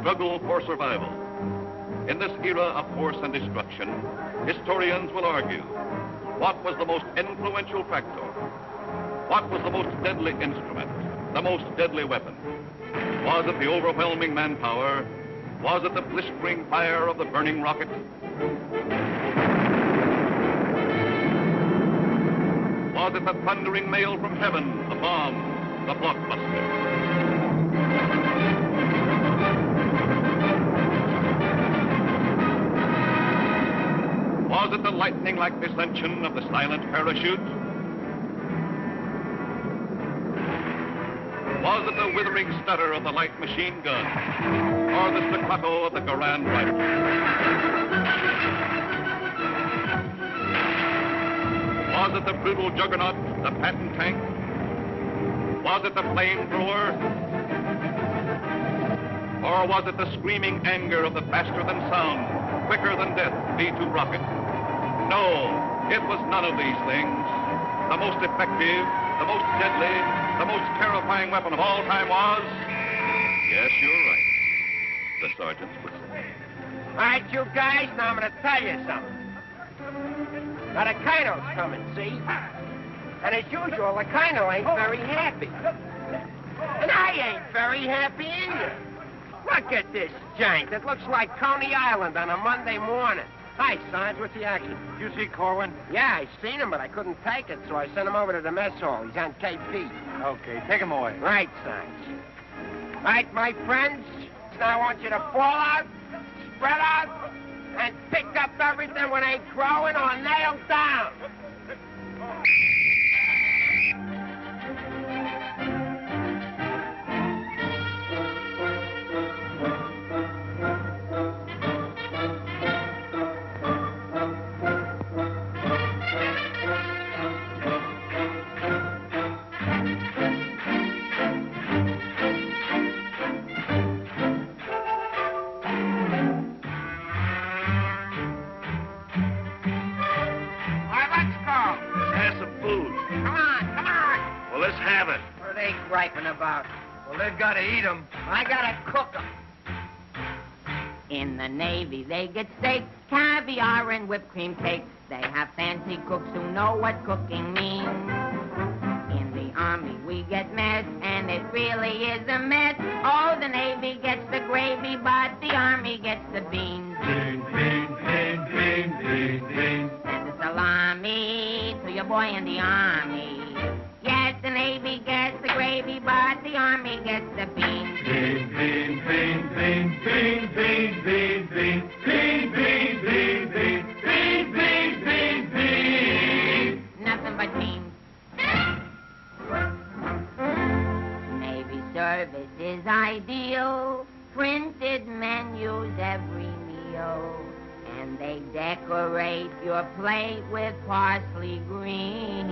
struggle for survival. In this era of force and destruction, historians will argue, what was the most influential factor? What was the most deadly instrument, the most deadly weapon? Was it the overwhelming manpower? Was it the blistering fire of the burning rocket? Was it the thundering mail from heaven, the bomb, the blockbuster? Was it the lightning-like descension of the silent parachute? Was it the withering stutter of the light machine gun? Or the staccato of the Garand rifle? Was it the brutal juggernaut, the Patton tank? Was it the flamethrower? Or was it the screaming anger of the faster-than-sound, quicker-than-death V-2 rocket? No, it was none of these things. The most effective, the most deadly, the most terrifying weapon of all time was... Yes, you're right. The sergeant's whistle. All right, you guys, now I'm going to tell you something. Now, the Colonel's coming, see? And as usual, the Colonel ain't very happy. And I ain't very happy either. Look at this jank. It looks like Coney Island on a Monday morning. Hi, Sarge, what's the action? You see Corwin? Yeah, I seen him, but I couldn't take it, so I sent him over to the mess hall. He's on KP. Okay, take him away. Right, Sarge. Right, my friends, now I want you to fall out, spread out, and pick up everything when they growing or nailed down. Griping about? Well, they've got to eat them. I gotta cook them. In the Navy, they get steak, caviar, and whipped cream cake. They have fancy cooks who know what cooking means. In the Army, we get mess, and it really is a mess. Oh, the Navy gets the gravy, but the Army gets the beans. Beans, beans, beans, beans, beans, beans. Send a salami to your boy in the Army. Yes, the Navy gets the gravy, but the Army gets the beans. Beans, beans, beans, beans, beans, beans, beans, beans, beans, beans, beans, beans, beans, beans, beans. Nothing but beans. Navy service is ideal. Printed menus every meal. And they decorate your plate with parsley green.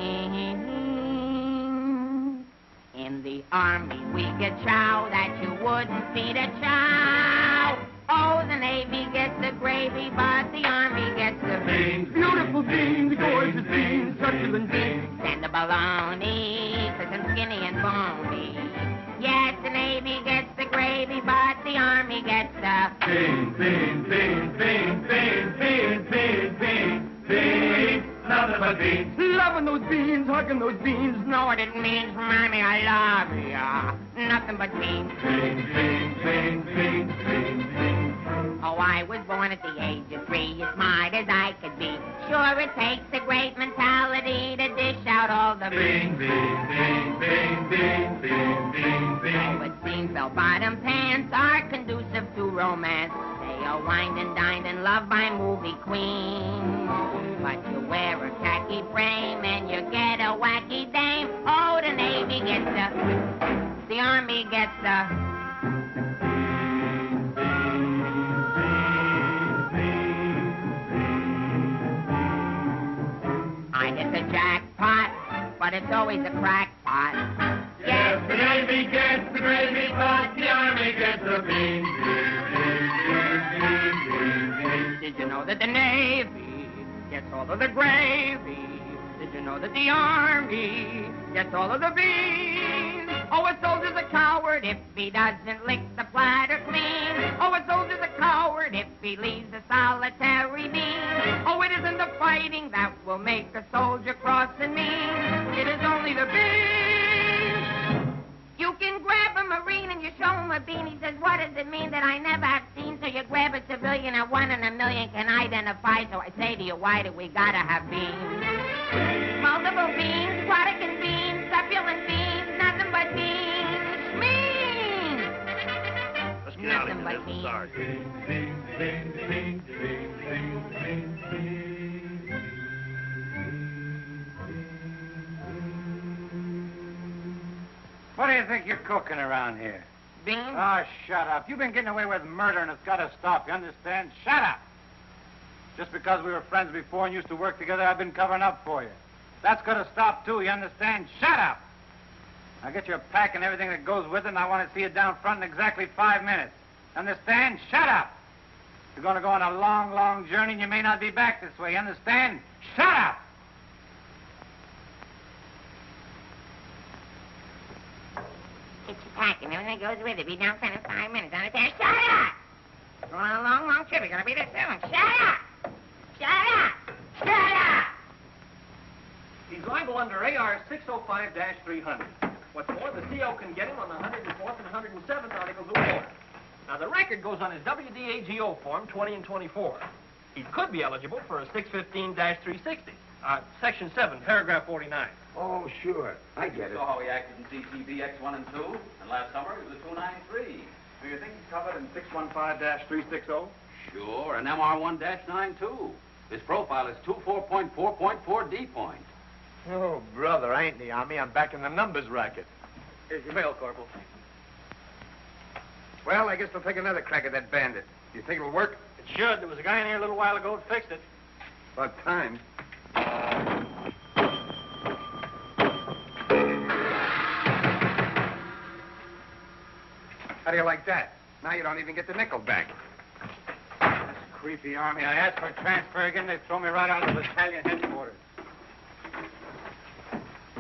In the Army, we get chow that you wouldn't feed a chow. Oh, the Navy gets the gravy, but the Army gets the beans. Beautiful beans, gorgeous beans, succulent beans. And the bologna, cause I'm skinny and bony. Yes, the Navy gets the gravy, but the Army gets the beans, beans, beans, beans, beans, beans, beans, beans, beans. Nothing but beans. Loving those beans, hugging those beans. Know what it means, Mommy, I love ya. Nothing but beans. Beans, beans, beans, beans, beans, beans. Oh, I was born at the age of 3, as smart as I could be. Sure, it takes a great mentality to dish out all the beans. Beans, beans, beans, beans, beans, beans, beans. Oh, it seems bell-bottom pants are conducive to romance. They are wined and dined and loved by movie queens. But you wear a khaki frame and you get a wacky dame. Oh, the Navy gets the Army gets the... I get the jackpot, but it's always a crackpot. Yes, the Navy gets the gravy, but the Army gets the beans. Did you know that the Navy gets all of the gravy? Did you know that the Army gets all of the beans? Oh, a soldier's a coward if he doesn't lick the platter clean. Oh, a soldier's a coward if he leaves a solitary bean. Oh, it isn't the fighting that will make a soldier cross and mean. It is only the bean. You can grab a Marine and you show him a bean. He says, what does it mean that I never have seen? So you grab a civilian and 1 in a million can identify. So I say to you, why do we gotta have beans? Multiple beans, Quadecan beans, succulent beans, nothing but beans. Beans! Let's get out of Nothing here. but This is beans. ours. What do you think you're cooking around here? Beans? Oh, shut up. You've been getting away with murder, and it's got to stop. You understand? Shut up. Just because we were friends before and used to work together, I've been covering up for you. That's got to stop, too. You understand? Shut up. Now get your pack and everything that goes with it, and I want to see you down front in exactly 5 minutes. Understand? Shut up. You're going to go on a long, long journey, and you may not be back this way. You understand? Shut up. Get your pack and everything that goes with it. Be down front in 5 minutes. Understand? Shut up! Going on a long, long trip. You're gonna be there soon. Shut up! Shut up! Shut up! He's liable under AR 605-300. What's more, the CO can get him on the 104th and 107th Articles of War. Now, the record goes on his WDAGO form 20 and 24. He could be eligible for a 615-360. Section 7, paragraph 49. Oh, sure. I get it. Saw how he acted in CTB X1 and 2, and last summer he was a 293. Do you think he's covered in 615-360? Sure, and MR1-9 too. His profile is 24.4.4D point. Oh, brother, I ain't in the Army. I'm back in the numbers racket. Here's your mail, Corporal. Well, I guess we'll take another crack at that bandit. You think it'll work? It should. There was a guy in here a little while ago that fixed it. About time. How do you like that? Now you don't even get the nickel back. That's creepy Army. I asked for a transfer again. They throw me right out of the battalion headquarters.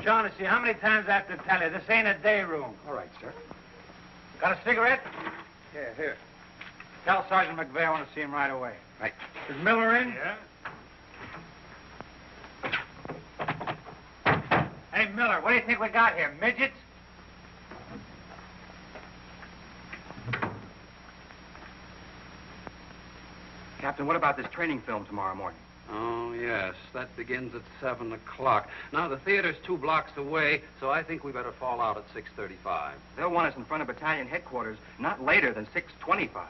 Shaughnessy, how many times I have to tell you, this ain't a day room. All right, sir. Got a cigarette? Yeah, here. Tell Sergeant McVeigh I want to see him right away. Right. Is Miller in? Yeah. Hey, Miller, what do you think we got here? Midgets? Captain, what about this training film tomorrow morning? Oh, yes, that begins at 7 o'clock. Now, the theater's 2 blocks away, so I think we better fall out at 6:35. They'll want us in front of battalion headquarters not later than 6:25.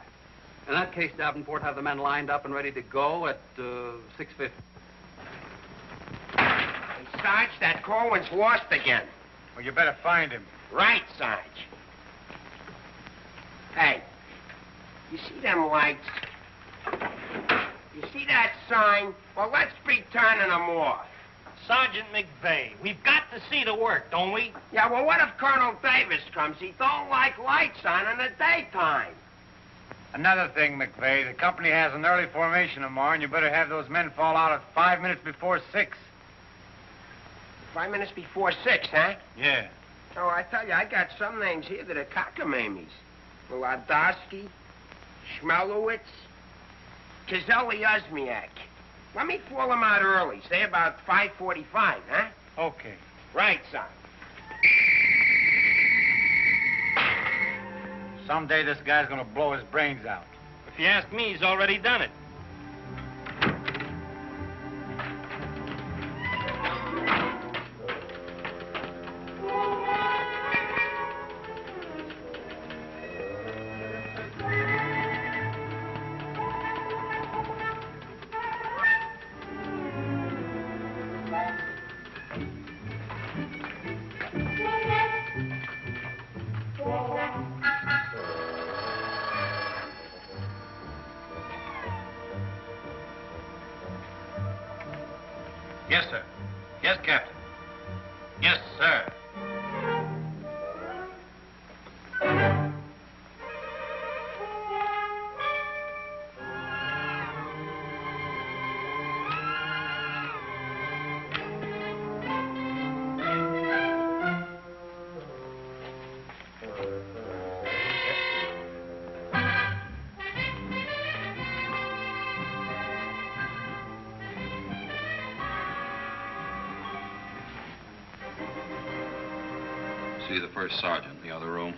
In that case, Davenport, have the men lined up and ready to go at 6:50. Hey, Sarge, that Corwin's lost again. Well, you better find him. Right, Sarge. Hey, you see them lights? You see that sign? Well, let's be turning them off. Sergeant McVeigh, we've got to see the work, don't we? Yeah, well, what if Colonel Davis comes? He don't like lights on in the daytime. Another thing, McVeigh, the company has an early formation tomorrow, and you better have those men fall out at 5 minutes before 6. 5 minutes before 6, huh? Yeah. Oh, I tell you, I got some names here that are cockamammies. Wladowski, Schmelowitz, Kazeli Uzmiak. Let me fall them out early, say about 5:45, huh? Okay. Right, son. Someday this guy's gonna blow his brains out. If you ask me, he's already done it. Yes, sir. Yes, Captain. Yes, sir. see the first sergeant in the other room.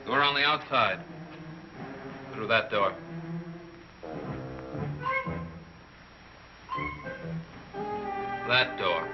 Door on the outside. Through that door. That door.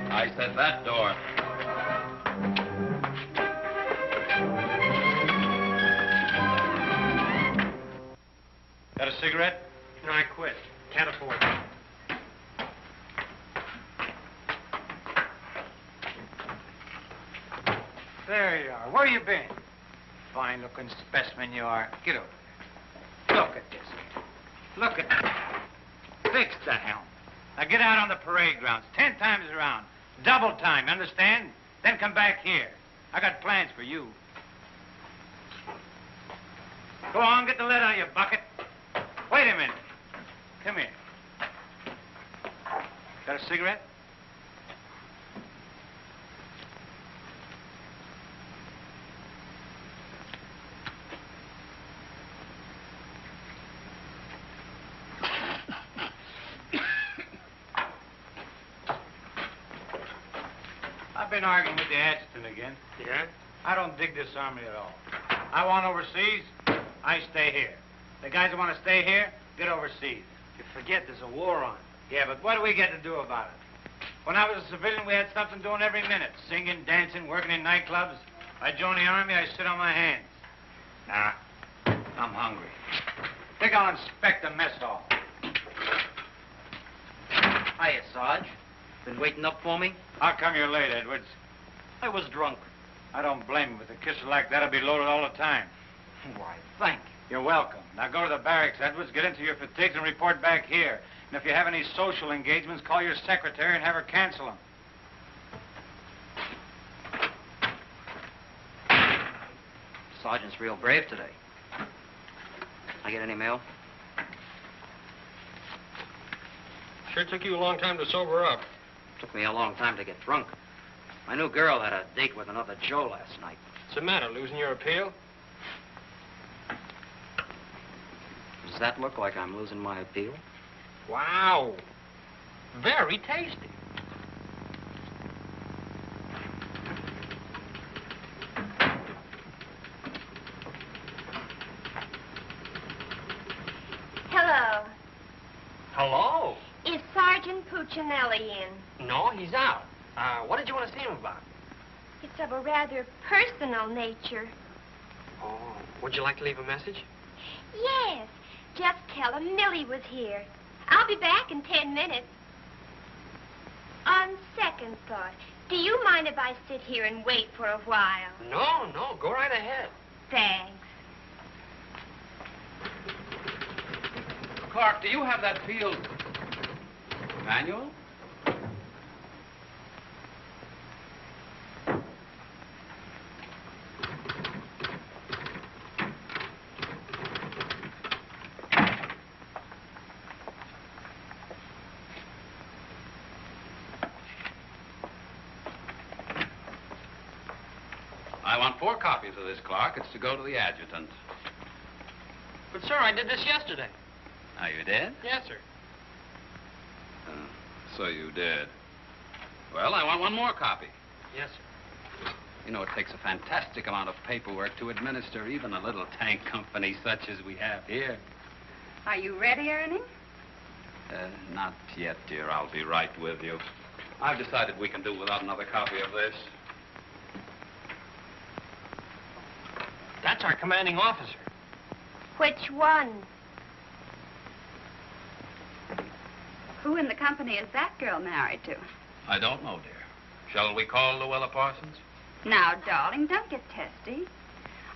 I said that door. Got a cigarette? No, I quit. Can't afford it. There you are. Where you been? Fine-looking specimen you are. Get over there. Look at this. Look at that. Fix the helm. Now get out on the parade grounds 10 times around. Double time, understand? Then come back here. I got plans for you. Go on, get the lead out of your bucket. Wait a minute. Come here. Got a cigarette? I've been arguing with the adjutant again. Yeah? I don't dig this army at all. I want overseas, I stay here. The guys that want to stay here, get overseas. You forget there's a war on. Yeah, but what do we get to do about it? When I was a civilian, we had something doing every minute. Singing, dancing, working in nightclubs. I joined the army, I sit on my hands. Nah, I'm hungry. Think I'll inspect the mess hall. Hiya, Sarge. Been waiting up for me? How come you're late, Edwards? I was drunk. I don't blame you. With a kisser like that, I'll be loaded all the time. Why, thank you. You're welcome. Now go to the barracks, Edwards, get into your fatigues and report back here. And if you have any social engagements, call your secretary and have her cancel them. Sergeant's real brave today. I get any mail? Sure took you a long time to sober up. Took me a long time to get drunk. My new girl had a date with another Joe last night. What's the matter, losing your appeal? Does that look like I'm losing my appeal? Wow. Very tasty. Hello. Hello. Is Sergeant Puccinelli in? No, he's out. What did you want to see him about? It's of a rather personal nature. Oh, would you like to leave a message? Yes. Just tell him Millie was here. I'll be back in 10 minutes. On second thought, do you mind if I sit here and wait for a while? No, go right ahead. Thanks. Clark, do you have that field manual? I want 4 copies of this, Clark. It's to go to the adjutant. But, sir, I did this yesterday. Oh, you did? Yes, sir. So you did. Well, I want 1 more copy. Yes, sir. You know, it takes a fantastic amount of paperwork to administer even a little tank company such as we have here. Are you ready, Ernie? Not yet, dear. I'll be right with you. I've decided we can do without another copy of this. That's our commanding officer. Which one? Who in the company is that girl married to? I don't know, dear. Shall we call Luella Parsons? Now, darling, don't get testy.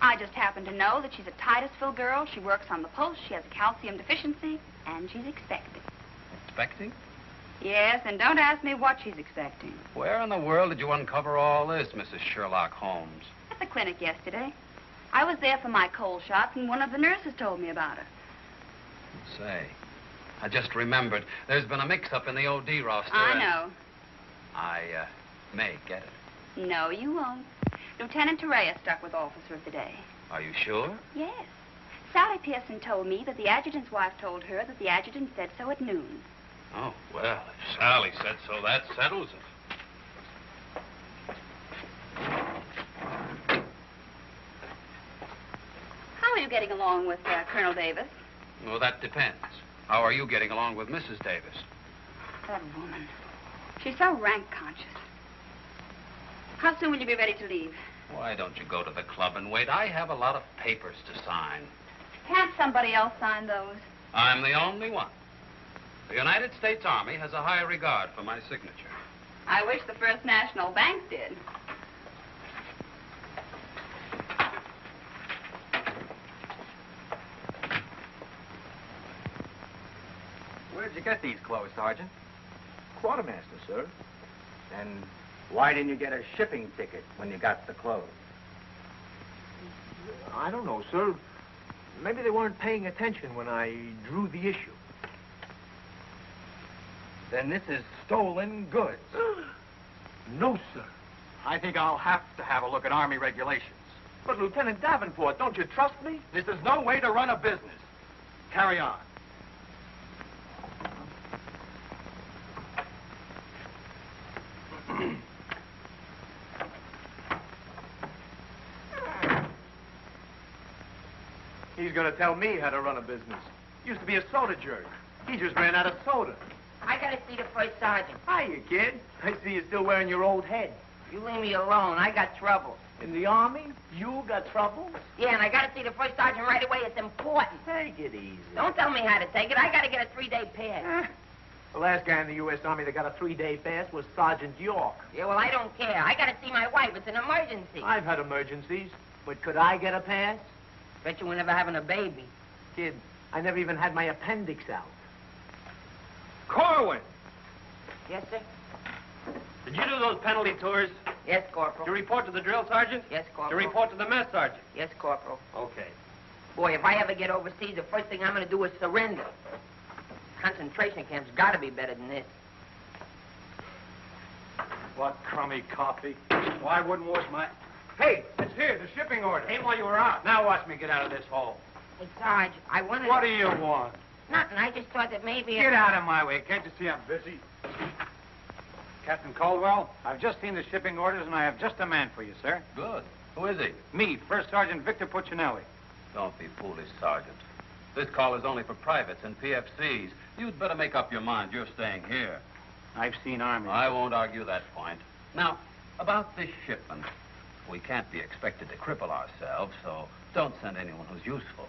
I just happen to know that she's a Titusville girl. She works on the post. She has a calcium deficiency, and she's expecting. Expecting? Yes, and don't ask me what she's expecting. Where in the world did you uncover all this, Mrs. Sherlock Holmes? At the clinic yesterday. I was there for my cold shots, and one of the nurses told me about her. Say, I just remembered. There's been a mix-up in the OD roster. I and know. I may get it. No, you won't. Lieutenant Torreya stuck with Officer of the Day. Are you sure? Yes. Sally Pearson told me that the adjutant's wife told her that the adjutant said so at noon. Oh, well, if Sally said so, that settles it. How are you getting along with Colonel Davis? Well, that depends. How are you getting along with Mrs. Davis? That woman. She's so rank conscious. How soon will you be ready to leave? Why don't you go to the club and wait? I have a lot of papers to sign. Can't somebody else sign those? I'm the only one. The United States Army has a high regard for my signature. I wish the First National Bank did. Where'd you get these clothes, Sergeant? Quartermaster, sir. And why didn't you get a shipping ticket when you got the clothes? I don't know, sir. Maybe they weren't paying attention when I drew the issue. Then this is stolen goods. No, sir. I think I'll have to have a look at Army regulations. But, Lieutenant Davenport, don't you trust me? This is no way to run a business. Carry on. He's going to tell me how to run a business. Used to be a soda jerk. He just ran out of soda. I gotta see the first sergeant. Hiya, kid. I see you still wearing your old head. You leave me alone. I got trouble. In the Army? You got trouble? Yeah, and I gotta see the first sergeant right away. It's important. Take it easy. Don't tell me how to take it. I gotta get a 3-day pass. The last guy in the U.S. Army that got a 3-day pass was Sergeant York. Yeah, well, I don't care. I gotta see my wife. It's an emergency. I've had emergencies, but could I get a pass? Bet you were never having a baby. Kid, I never even had my appendix out. Corwin! Yes, sir? Did you do those penalty tours? Yes, Corporal. To report to the drill sergeant? Yes, To Corporal. report to the mess sergeant? Yes, Corporal. Okay. Boy, if I ever get overseas, the first thing I'm gonna do is surrender. Concentration camp's gotta be better than this. What crummy coffee. Why wouldn't wash my... Hey, it's here, the shipping order. Came while you were out. Now watch me get out of this hole. Hey, Sarge, I wanted... What do you want? Nothing. I just thought that maybe... Get out of my way. Can't you see I'm busy? Captain Caldwell, I've just seen the shipping orders, and I have just a man for you, sir. Good. Who is he? Me, First Sergeant Victor Puccinelli. Don't be foolish, Sergeant. This call is only for privates and PFCs. You'd better make up your mind. You're staying here. I've seen Army. I won't argue that point. Now, about this shipment. We can't be expected to cripple ourselves, so don't send anyone who's useful.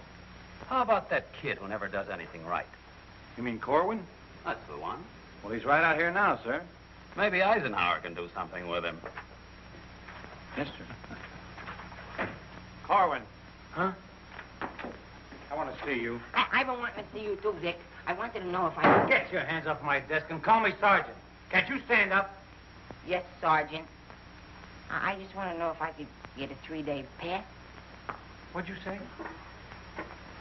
How about that kid who never does anything right? You mean Corwin? That's the one. Well, he's right out here now, sir. Maybe Eisenhower can do something with him. Yes, sir. Corwin. Huh? I want to see you. I've been wanting to see you too, Dick. I wanted to know if I... Get your hands off my desk and call me Sergeant. Can't you stand up? Yes, Sergeant. I just want to know if I could get a 3-day pass. What'd you say?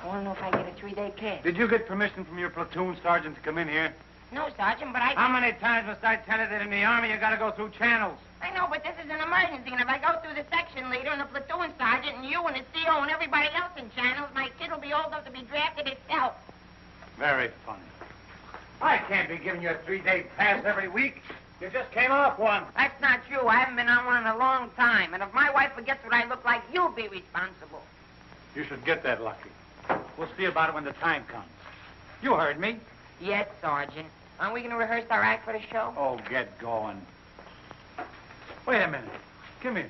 I want to know if I get a 3-day pass. Did you get permission from your platoon sergeant to come in here? No, Sergeant, but I... How many times must I tell you that in the Army you got to go through channels? I know, but this is an emergency, and if I go through the section leader and the platoon sergeant and you and the CO and everybody else in channels, my kid will be old enough to be drafted itself. Very funny. I can't be giving you a 3-day pass every week. You just came off one. That's not true. I haven't been on one in a long time, and if my wife forgets what I look like, you'll be responsible. You should get that lucky. We'll see about it when the time comes. You heard me. Yes, Sergeant. Aren't we going to rehearse our act for the show? Oh, get going. Wait a minute. Come here.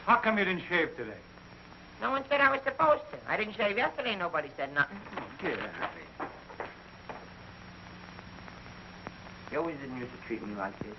How come you didn't shave today? No one said I was supposed to. I didn't shave yesterday. Nobody said nothing. Get out of here. You always didn't used to treat me like this.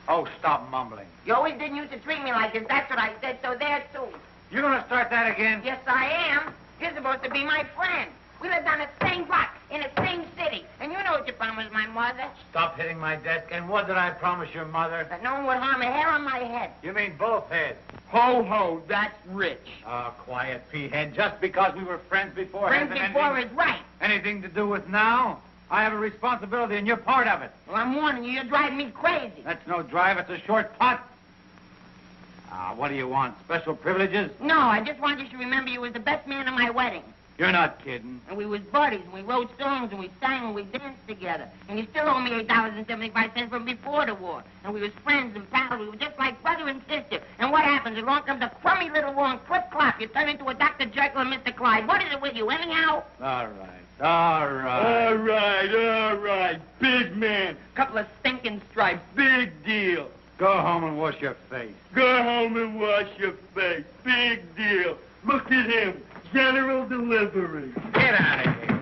Oh, stop mumbling. You always didn't used to treat me like this. That's what I said, so there, too. You gonna start that again? Yes, I am. You're supposed to be my friend. We lived on the same block, in the same city. And you know what you promised my mother. Stop hitting my desk. And what did I promise your mother? That no one would harm a hair on my head. You mean both heads? Ho, ho, that's rich. Oh, quiet, P-head. Just because we were friends before... Friends before is right. Anything to do with now? I have a responsibility, and you're part of it. Well, I'm warning you, you're driving me crazy. That's no drive. It's a short putt. What do you want? Special privileges? No, I just want you to remember you was the best man at my wedding. You're not kidding. And we was buddies, and we wrote songs, and we sang, and we danced together. And you still owe me $8.75 from before the war. And we was friends and pals. We were just like brother and sister. And what happens? Along comes a crummy little wrong clip-clop. You turn into a Dr. Jekyll and Mr. Clyde. What is it with you, anyhow? All right. Big man. Couple of stinking stripes. Big deal. Go home and wash your face. Go home and wash your face. Big deal. Look at him. General delivery. Get out of here.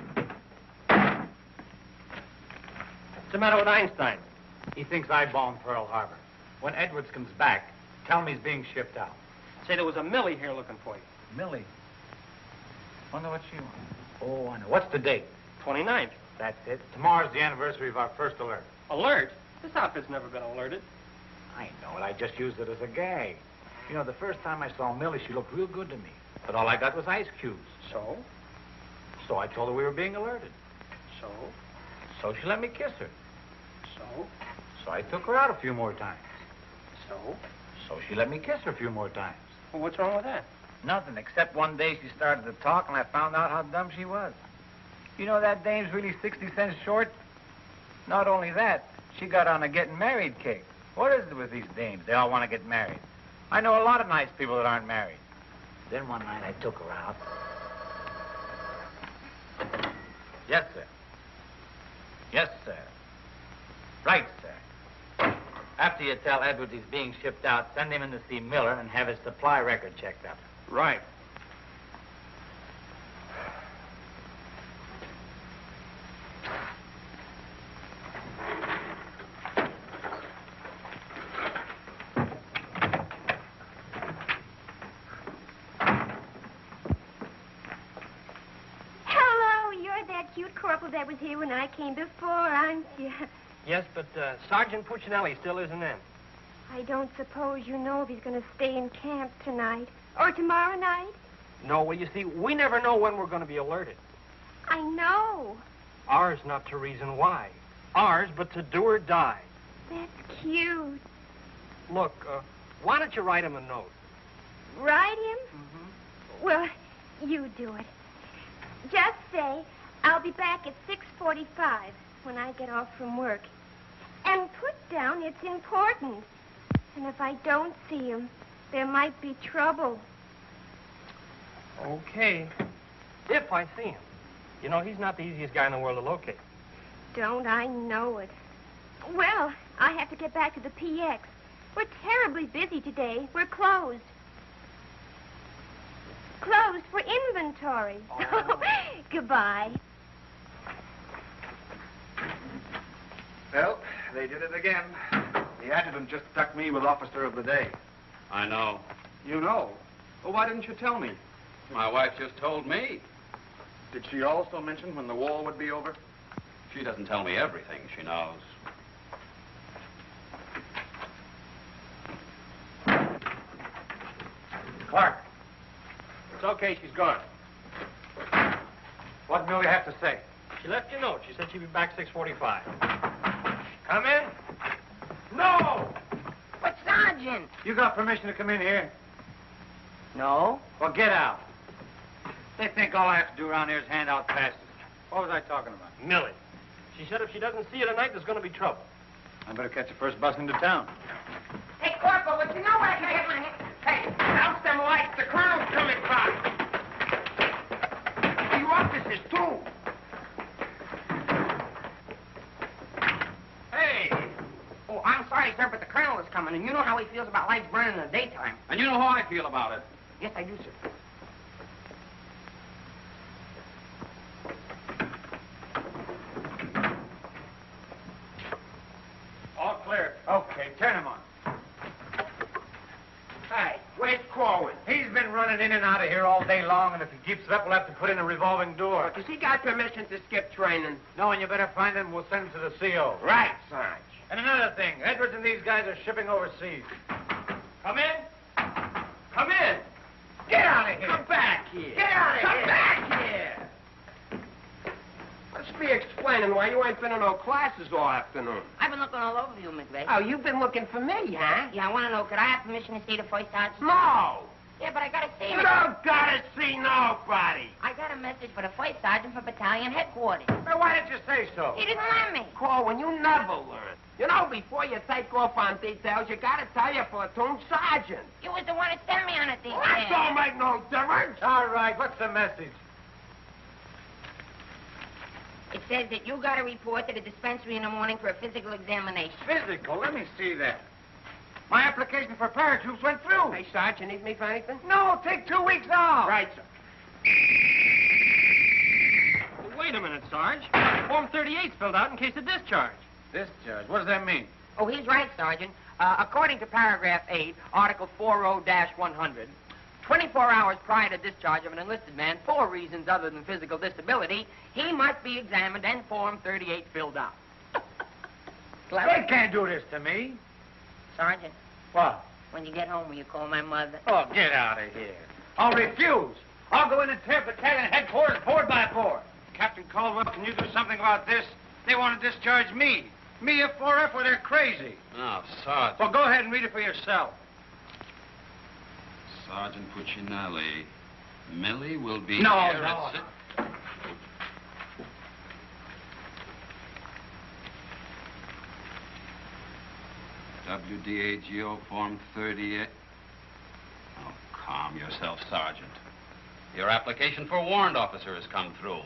What's the matter with Einstein? He thinks I bombed Pearl Harbor. When Edwards comes back, tell him he's being shipped out. Say there was a Millie here looking for you. Millie? Wonder what she wants. Oh, I know. What's the date? 29th. That's it. Tomorrow's the anniversary of our first alert. Alert? This outfit's never been alerted. I know it. I just used it as a gag. You know, the first time I saw Millie, she looked real good to me. But all I got was ice cubes. So? So I told her we were being alerted. So? So she let me kiss her. So? So I took her out a few more times. So? So she let me kiss her a few more times. Well, what's wrong with that? Nothing, except one day she started to talk and I found out how dumb she was. You know that dame's really 60 cents short? Not only that, she got on a getting married kick. What is it with these dames? They all want to get married. I know a lot of nice people that aren't married. Then one night I took her out. Yes, sir. Yes, sir. Right, sir. After you tell Edwards he's being shipped out, send him in to see Miller and have his supply record checked up. Right. That was here when I came before, aren't you? Yes, but Sergeant Puccinelli still isn't in. I don't suppose you know if he's going to stay in camp tonight or tomorrow night? No, well, you see, we never know when we're going to be alerted. I know. Ours not to reason why. Ours but to do or die. That's cute. Look, why don't you write him a note? Write him? Mm-hmm. Well, you do it. Just say, I'll be back at 6:45 when I get off from work. And put down it's important. And if I don't see him, there might be trouble. Okay. If I see him. You know, he's not the easiest guy in the world to locate. Don't I know it? Well, I have to get back to the PX. We're terribly busy today. We're closed. Closed for inventory. Oh. Goodbye. Well, they did it again. The adjutant just stuck me with Officer of the Day. I know. You know? Well, why didn't you tell me? My wife just told me. Did she also mention when the war would be over? She doesn't tell me everything she knows. Clark. It's okay, she's gone. What do you have to say? She left you a note. She said she'd be back 6:45. Come in. No! But, Sergeant. You got permission to come in here? No. Well, get out. They think all I have to do around here is hand out passes. What was I talking about? Millie. She said if she doesn't see you tonight, there's going to be trouble. I better catch the first bus into town. Hey, Corporal, but you know what I can get my hand? Hey, douse them lights. The colonel's coming by. You officers, too. Hey! Oh, I'm sorry, sir, but the colonel is coming, and you know how he feels about lights burning in the daytime. And you know how I feel about it. Yes, I do, sir. Turn him on. Hey, where's Corwin? He's been running in and out of here all day long, and if he keeps it up, we'll have to put in a revolving door. Does he got permission to skip training? No, and you better find him. We'll send him to the CO. Right, Sarge. And another thing, Edwards and these guys are shipping overseas. Come in. Come in. Get out of here. Come back here. Get out of here. Come back here. Let's be explaining why you ain't been in no classes all afternoon. I've been looking all over you, McVeigh. Oh, you've been looking for me, huh? Yeah, I want to know, could I have permission to see the first sergeant? No. Yeah, but I got to see You him. don't gotta see nobody. I got a message for the first sergeant for battalion headquarters. Now, why didn't you say so? He didn't let me. Corwin, you never learn. You know, before you take off on details, you gotta tell your platoon sergeant. You was the one that sent me on a detail. That don't make no difference. All right, what's the message? It says that you got to report to the dispensary in the morning for a physical examination. Physical? Let me see that. My application for paratroops went through. Hey, Sarge, you need me for anything? No, take 2 weeks off. Right, sir. Well, wait a minute, Sarge. Form 38's filled out in case of discharge. Discharge? What does that mean? Oh, he's right, Sergeant. According to paragraph 8, Article 40-100, 24 hours prior to discharge of an enlisted man for reasons other than physical disability, he must be examined and Form 38 filled out. They can't do this to me. Sergeant, What? when you get home, will you call my mother? Oh, get out of here. I'll refuse. I'll go in and tear battalion headquarters board by board. Captain Caldwell, can you do something about this? They want to discharge me. Me, a 4F, where they're crazy. Now, Sergeant. Well, go ahead and read it for yourself. Sergeant Puccinelli. Millie will be No, here no. at WDAGO Form 38. Oh, calm yourself, Sergeant. Your application for warrant officer has come through.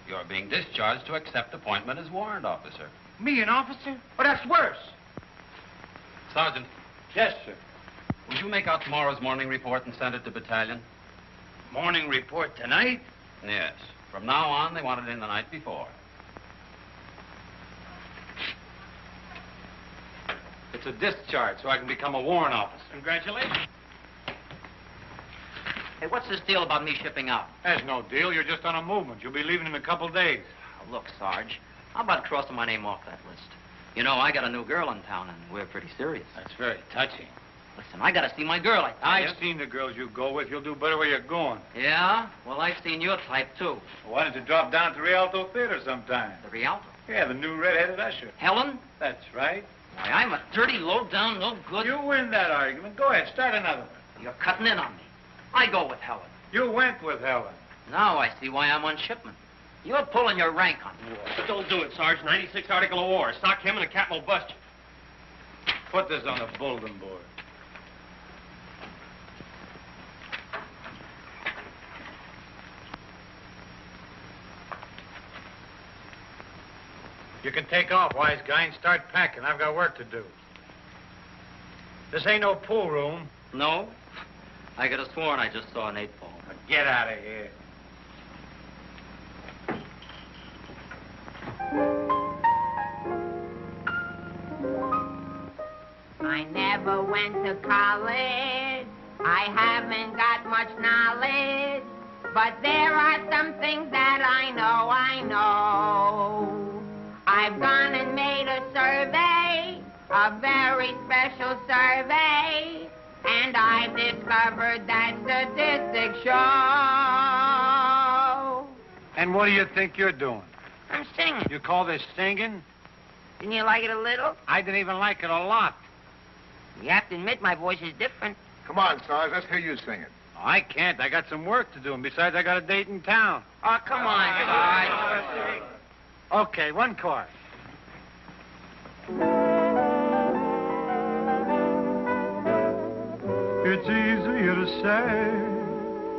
You're being discharged to accept appointment as warrant officer. Me, an officer? Well, that's worse. Sergeant, Yes, sir. will you make out tomorrow's morning report and send it to battalion? Morning report tonight? Yes. From now on, they want it in the night before. It's a discharge, so I can become a warrant officer. Congratulations. Hey, what's this deal about me shipping out? There's no deal. You're just on a movement. You'll be leaving in a couple days. Oh, look, Sarge, how about crossing my name off that list? You know, I got a new girl in town, and we're pretty serious. That's very touching. Listen, I got to see my girl, I tell I've you. seen the girls you go with. You'll do better where you're going. Yeah? Well, I've seen your type, too. Why don't you drop down to Rialto Theater sometime? The Rialto. Yeah, the new red-headed usher. Helen? That's right. Why, I'm a dirty, low-down, no good... You win that argument. Go ahead, start another one. You're cutting in on me. I go with Helen. You went with Helen. Now I see why I'm on shipment. You're pulling your rank on me. Don't do it, Sarge. 96 Article of War. Sock him and the captain will bust you. Put this on the bulletin board. You can take off, wise guy, and start packing. I've got work to do. This ain't no pool room. No? I could have sworn I just saw an 8-ball. Now get out of here. I never went to college. I haven't got much knowledge. But there are some things that I know. I've gone and made a survey, a very special survey, and I've discovered that statistics show. And what do you think you're doing? I'm singing. You call this singing? Didn't you like it a little? I didn't even like it a lot. You have to admit my voice is different. Come on, Sarge, let's hear you sing it. I can't. I got some work to do, and besides, I got a date in town. Oh, come on, Sarge. Okay, one chord. It's easier to say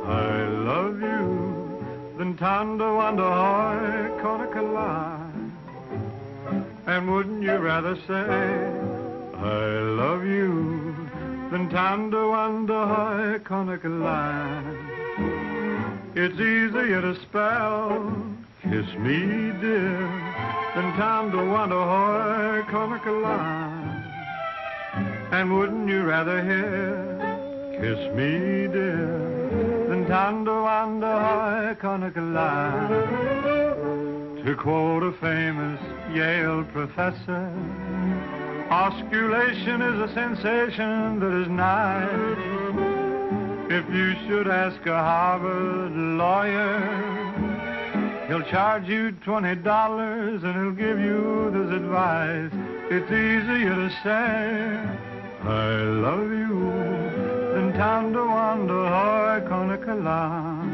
I love you than tando under high line. And wouldn't you rather say I love you than tando under high line? It's easier to spell kiss me dear than tando under high line. And wouldn't you rather hear, kiss me, dear, than tando ando conacala? To quote a famous Yale professor, osculation is a sensation that is nice. If you should ask a Harvard lawyer, he'll charge you $20 and he'll give you this advice. It's easier to say, I love you, than tando ando hoy conacala.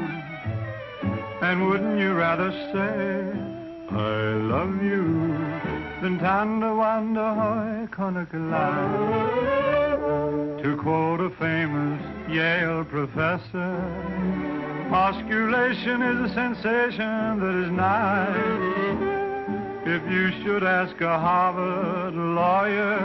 And wouldn't you rather say, I love you, than tando ando hoy conacala? To quote a famous Yale professor, osculation is a sensation that is nice. If you should ask a Harvard lawyer,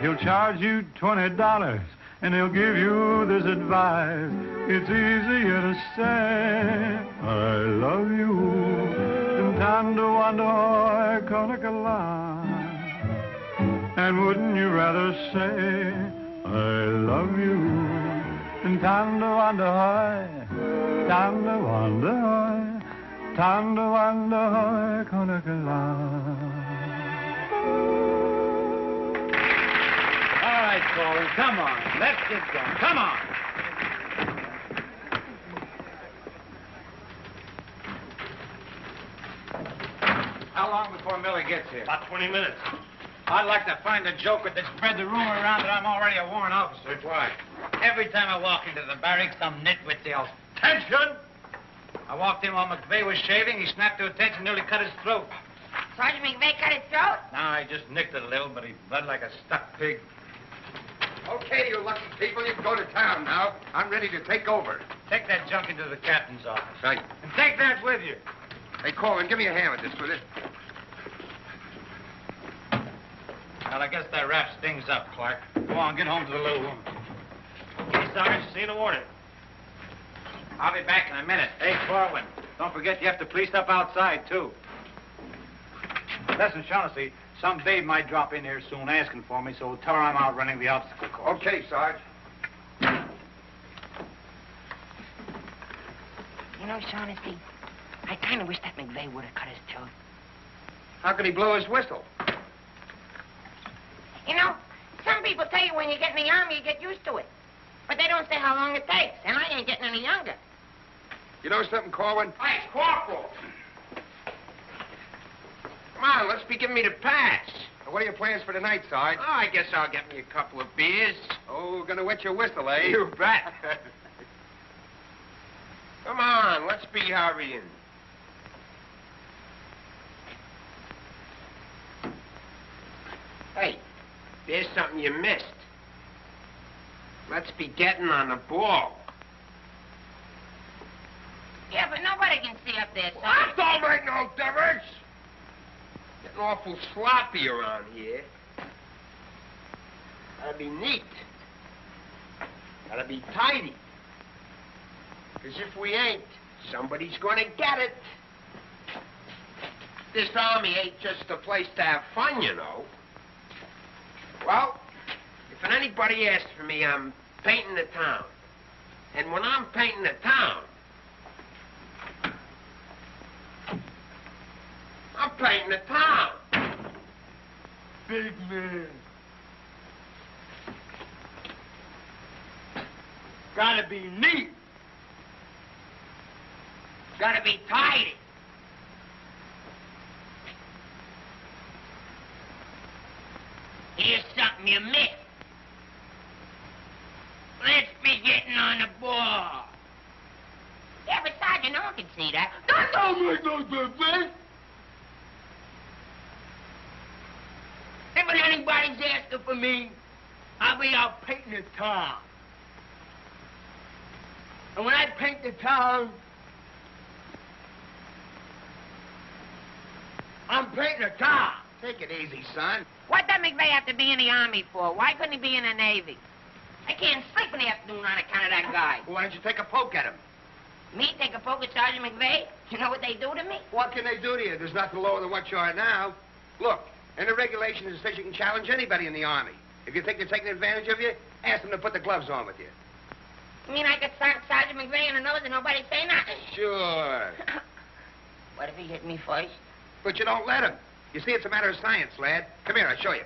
he'll charge you $20 and he'll give you this advice. It's easier to say, I love you, than tando ando conacala. And wouldn't you rather say, I love you, than tando ando conacala. All right, Corwin, come on. Let's get going. Come on. How long before Millie gets here? About 20 minutes. I'd like to find a joker that spread the rumor around that I'm already a warrant officer. Why? Every time I walk into the barracks, some nitwit yells, "Attention!" I walked in while McVeigh was shaving. He snapped to attention, nearly cut his throat. Sergeant McVeigh cut his throat? No, I just nicked it a little, but he bled like a stuck pig. Okay, you lucky people, you can go to town now. I'm ready to take over. Take that junk into the captain's office. Right. And take that with you. Hey, Corwin, give me a hand with this, will you? Well, I guess that wraps things up, Clark. Go on, get home to the little woman. Okay, Sarge, see you in the morning. I'll be back in a minute. Hey, Corwin, don't forget you have to police up outside, too. Listen, Shaughnessy, some babe might drop in here soon asking for me, so tell her I'm out running the obstacle course. Okay, Sarge. You know, Shaughnessy, I kind of wish that McVeigh would have cut his throat. How can he blow his whistle? You know, some people tell you when you get in the army, you get used to it. But they don't say how long it takes, and I ain't getting any younger. You know something, Corwin? Hey, Corporal! Come on, let's be giving me the pass. What are your plans for tonight, Sarge? Oh, I guess I'll get me a couple of beers. Oh, gonna wet your whistle, eh? You bet. Come on, let's be hurrying. Hey, there's something you missed. Let's be getting on the ball. Yeah, but nobody can see up there, son. That don't make no difference. Getting awful sloppy around here. Gotta be neat. Gotta be tidy. Because if we ain't, somebody's gonna get it. This army ain't just a place to have fun, you know. Well, if anybody asks for me, I'm painting the town. And when I'm painting the town, I'm painting the town. Big man. Gotta be neat. Gotta be tidy. Here's something you missed. Let's be getting on the ball. Yeah, but Sergeant, no one can see that. Don't make no difference. If anybody's asking for me, I'll be out painting the town. And when I paint the town, I'm painting the town. Take it easy, son. What does McVeigh have to be in the Army for? Why couldn't he be in the Navy? I can't sleep in the afternoon on account of that guy. Well, why don't you take a poke at him? Me take a poke at Sergeant McVeigh? You know what they do to me? What can they do to you? There's nothing lower than what you are now. Look, in the regulations it says you can challenge anybody in the Army. If you think they're taking advantage of you, ask them to put the gloves on with you. You mean I could sock Sergeant McVeigh in the nose and nobody say nothing? Sure. What if he hit me first? But you don't let him. You see, it's a matter of science, lad. Come here, I'll show you.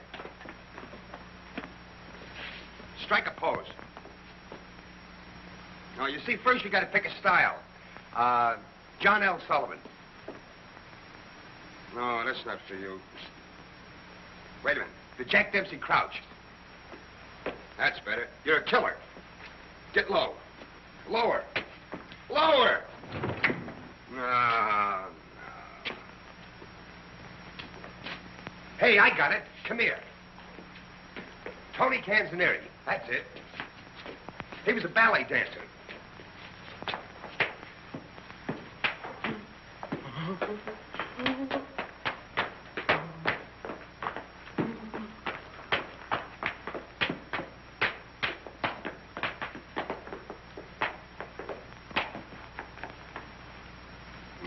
Strike a pose. Now, you see, first you got to pick a style. John L. Sullivan. No, that's not for you. Wait a minute. The Jack Dempsey crouch. That's better. You're a killer. Get low. Lower. Lower. No. Hey, I got it. Come here. Tony Canzoneri. That's it. He was a ballet dancer.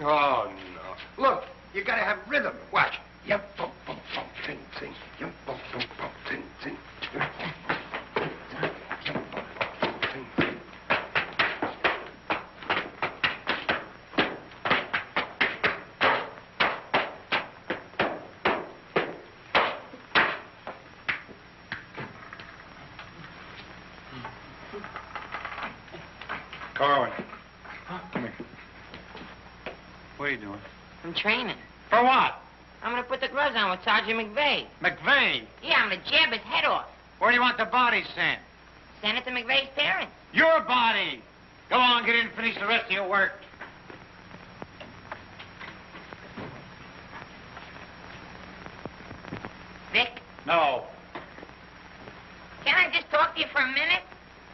Oh, no. Look, you gotta have rhythm. Watch. Yum, bum, bum, bum, ting, ting. Yum, bum, bum, bum, ting, ting. Yum, bum, bum, yum, bum, bum, ting, ting. Corwin. Come here. What are you doing? I'm training. For what? I'm gonna put the gloves on with Sergeant McVeigh. McVeigh? Yeah, I'm gonna jab his head off. Where do you want the body sent? Send it to McVeigh's parents. Your body! Go on, get in and finish the rest of your work. Vic, No. can I just talk to you for a minute?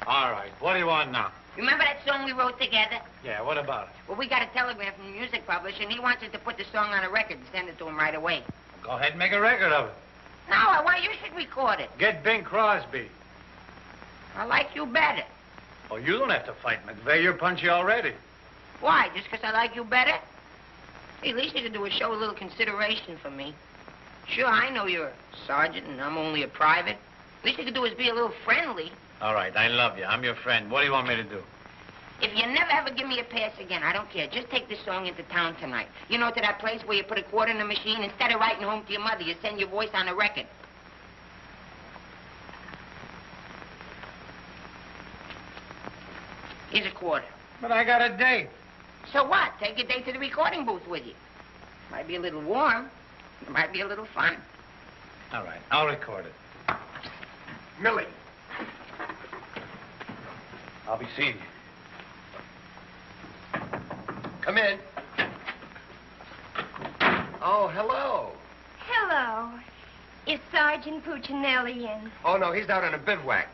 All right. What do you want now? Remember that song we wrote together? Yeah, what about it? Well, we got a telegram from the music publisher, and he wants us to put the song on a record and send it to him right away. Go ahead and make a record of it. No, I want you should record it. Get Bing Crosby. I like you better. Oh, you don't have to fight McVeigh. You're punchy already. Why? Just 'cause I like you better? Hey, at least you can do is show a little consideration for me. Sure, I know you're a sergeant and I'm only a private. At least you can do is be a little friendly. All right, I love you. I'm your friend. What do you want me to do? If you never ever give me a pass again, I don't care. Just take this song into town tonight. You know, to that place where you put a quarter in the machine. Instead of writing home to your mother, you send your voice on a record. Here's a quarter. But I got a date. So what? Take your date to the recording booth with you. Might be a little warm. It might be a little fun. All right, I'll record it. Millie. I'll be seeing you. Come in. Oh, hello. Hello. Is Sergeant Puccinelli in? Oh, no, he's out on a bivouac.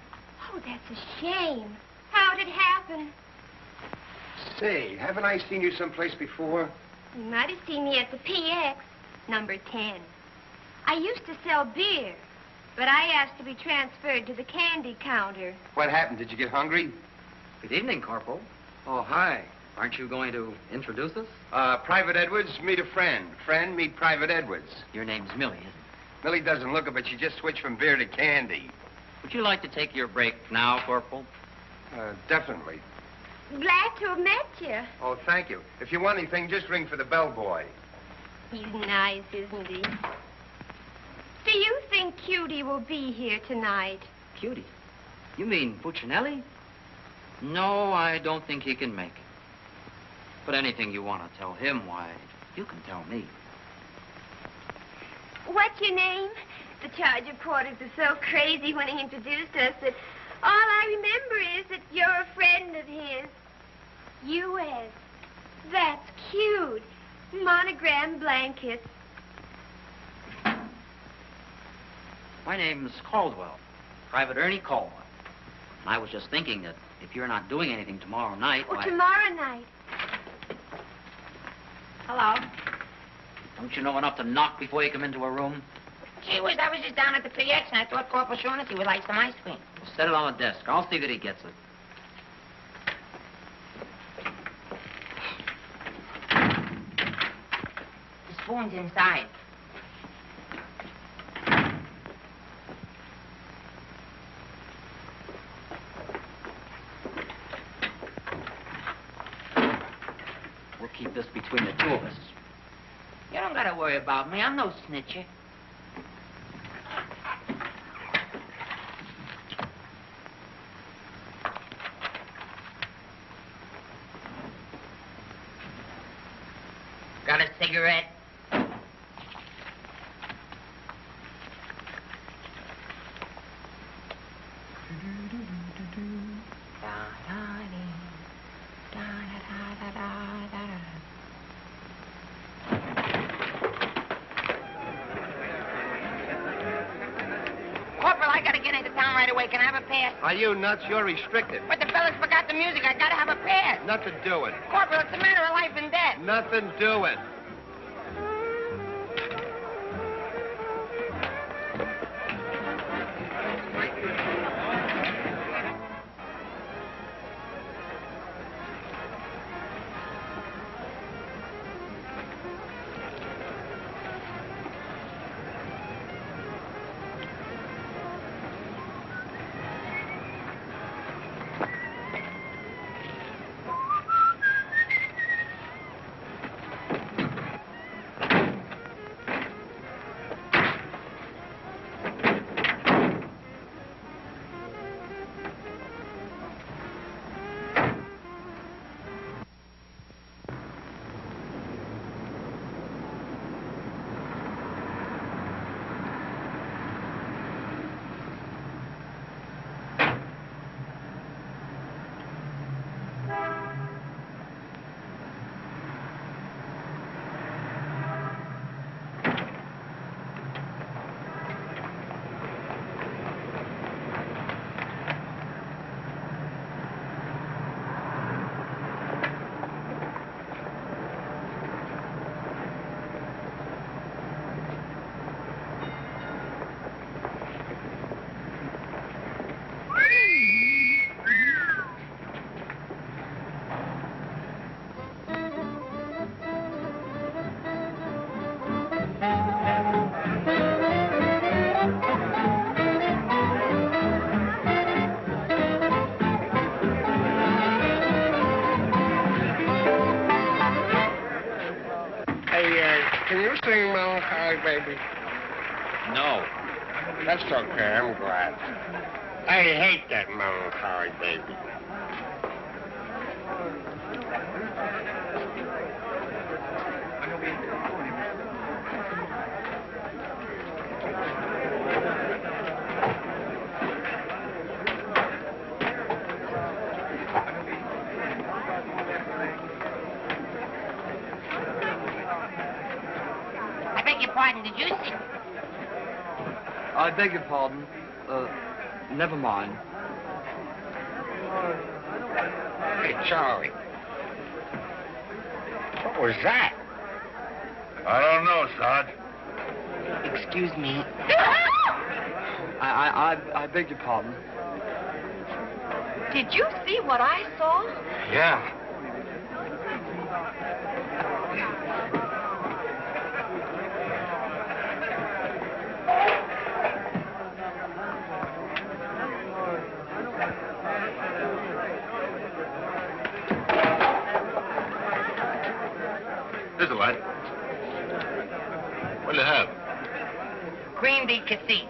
Oh, that's a shame. How'd it happen? Say, haven't I seen you someplace before? You might have seen me at the PX, number 10. I used to sell beer, but I asked to be transferred to the candy counter. What happened? Did you get hungry? Good evening, Corporal. Oh, hi. Aren't you going to introduce us? Private Edwards, meet a friend. Friend, meet Private Edwards. Your name's Millie, isn't it? Millie doesn't look it, but she just switched from beer to candy. Would you like to take your break now, Corporal? Definitely. Glad to have met you. Oh, thank you. If you want anything, just ring for the bellboy. He's nice, isn't he? Do you think Cutie will be here tonight? Cutie? You mean Puccinelli? No, I don't think he can make it. But anything you want to tell him, why, you can tell me. What's your name? The charge reporters are so crazy when he introduced us that all I remember is that you're a friend of his. U.S. That's cute. Monogram blankets. My name's Caldwell, Private Ernie Caldwell. And I was just thinking that if you're not doing anything tomorrow night, Oh, why... tomorrow night. Hello. Don't you know enough to knock before you come into a room? Gee whiz, I was just down at the PX and I thought Corporal Shaughnessy would like some ice cream. Set it on the desk. I'll see that he gets it. The spoon's inside. keep this between the two of us. You don't gotta worry about me. I'm no snitcher. Got a cigarette? Corporal, I gotta get into town right away. Can I have a pass? Are you nuts? You're restricted. But the fellas forgot the music. I gotta have a pass. Nothing doing. Corporal, it's a matter of life and death. Nothing doing. Can you sing Melancholy Baby? No. That's okay, I'm glad. I hate that Melancholy Baby. I beg your pardon. Did you see? I beg your pardon. Never mind. Hey, Charlie. What was that? I don't know, Sarge. Excuse me. I beg your pardon. Did you see what I saw? Yeah. Here's a light. What do you have? Cream de cassis.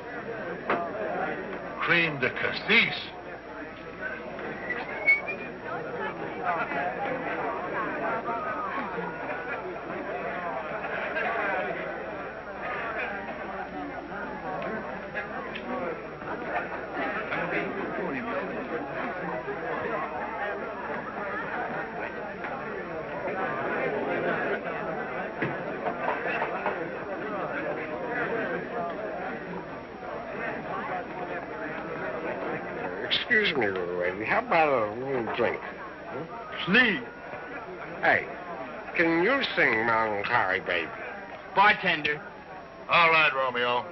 Cream de cassis. Excuse me, little lady. How about a little drink? Please. Hey, can you sing Melancholy Baby? Bartender. All right, Romeo.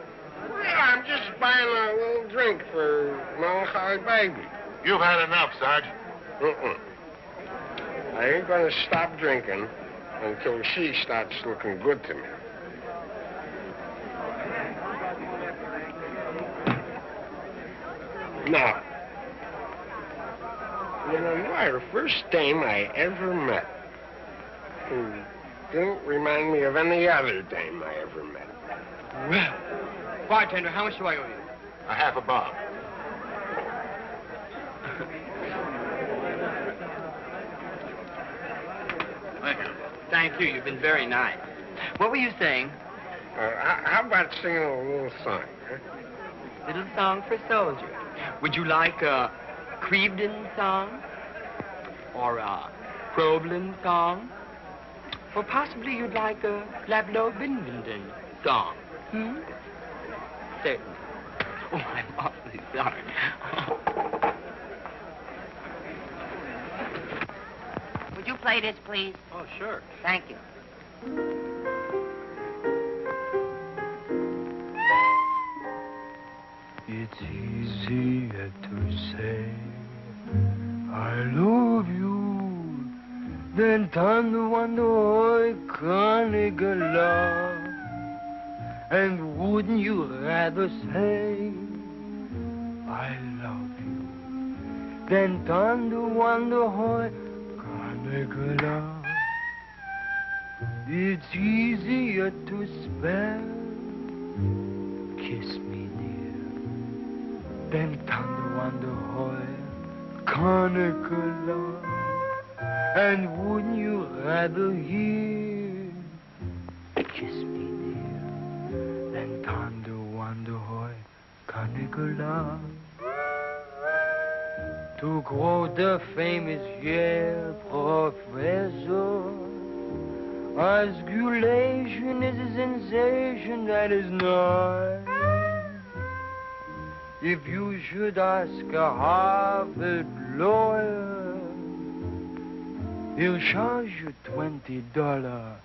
Well, I'm just buying a little drink for Melancholy Baby. You've had enough, Sarge. I ain't gonna stop drinking until she starts looking good to me. Now, you know, you are the first dame I ever met. Didn't remind me of any other dame I ever met. Well, bartender, how much do I owe you? A half a bob. Thank you. Thank you. You've been very nice. What were you saying? How about singing a little song, huh? Little song for soldier. Would you like a Crevedon song? Or a Problem song? Or possibly you'd like a Lablo Binbenden song? Certainly. Oh, I'm awfully sorry. Would you play this, please? Oh, sure. Thank you. It's easier to say I love you than to wonder I can't get love. And wouldn't you rather say I love you than to wonder how I can't get love? It's easier to spell kiss me dear than to wonder how I can't get love. And wouldn't you rather hear kiss me dear than to wonder how I can't get love? To quote the famous Yale professor, osculation is a sensation that is nice. If you should ask a Harvard lawyer, he'll charge you $20.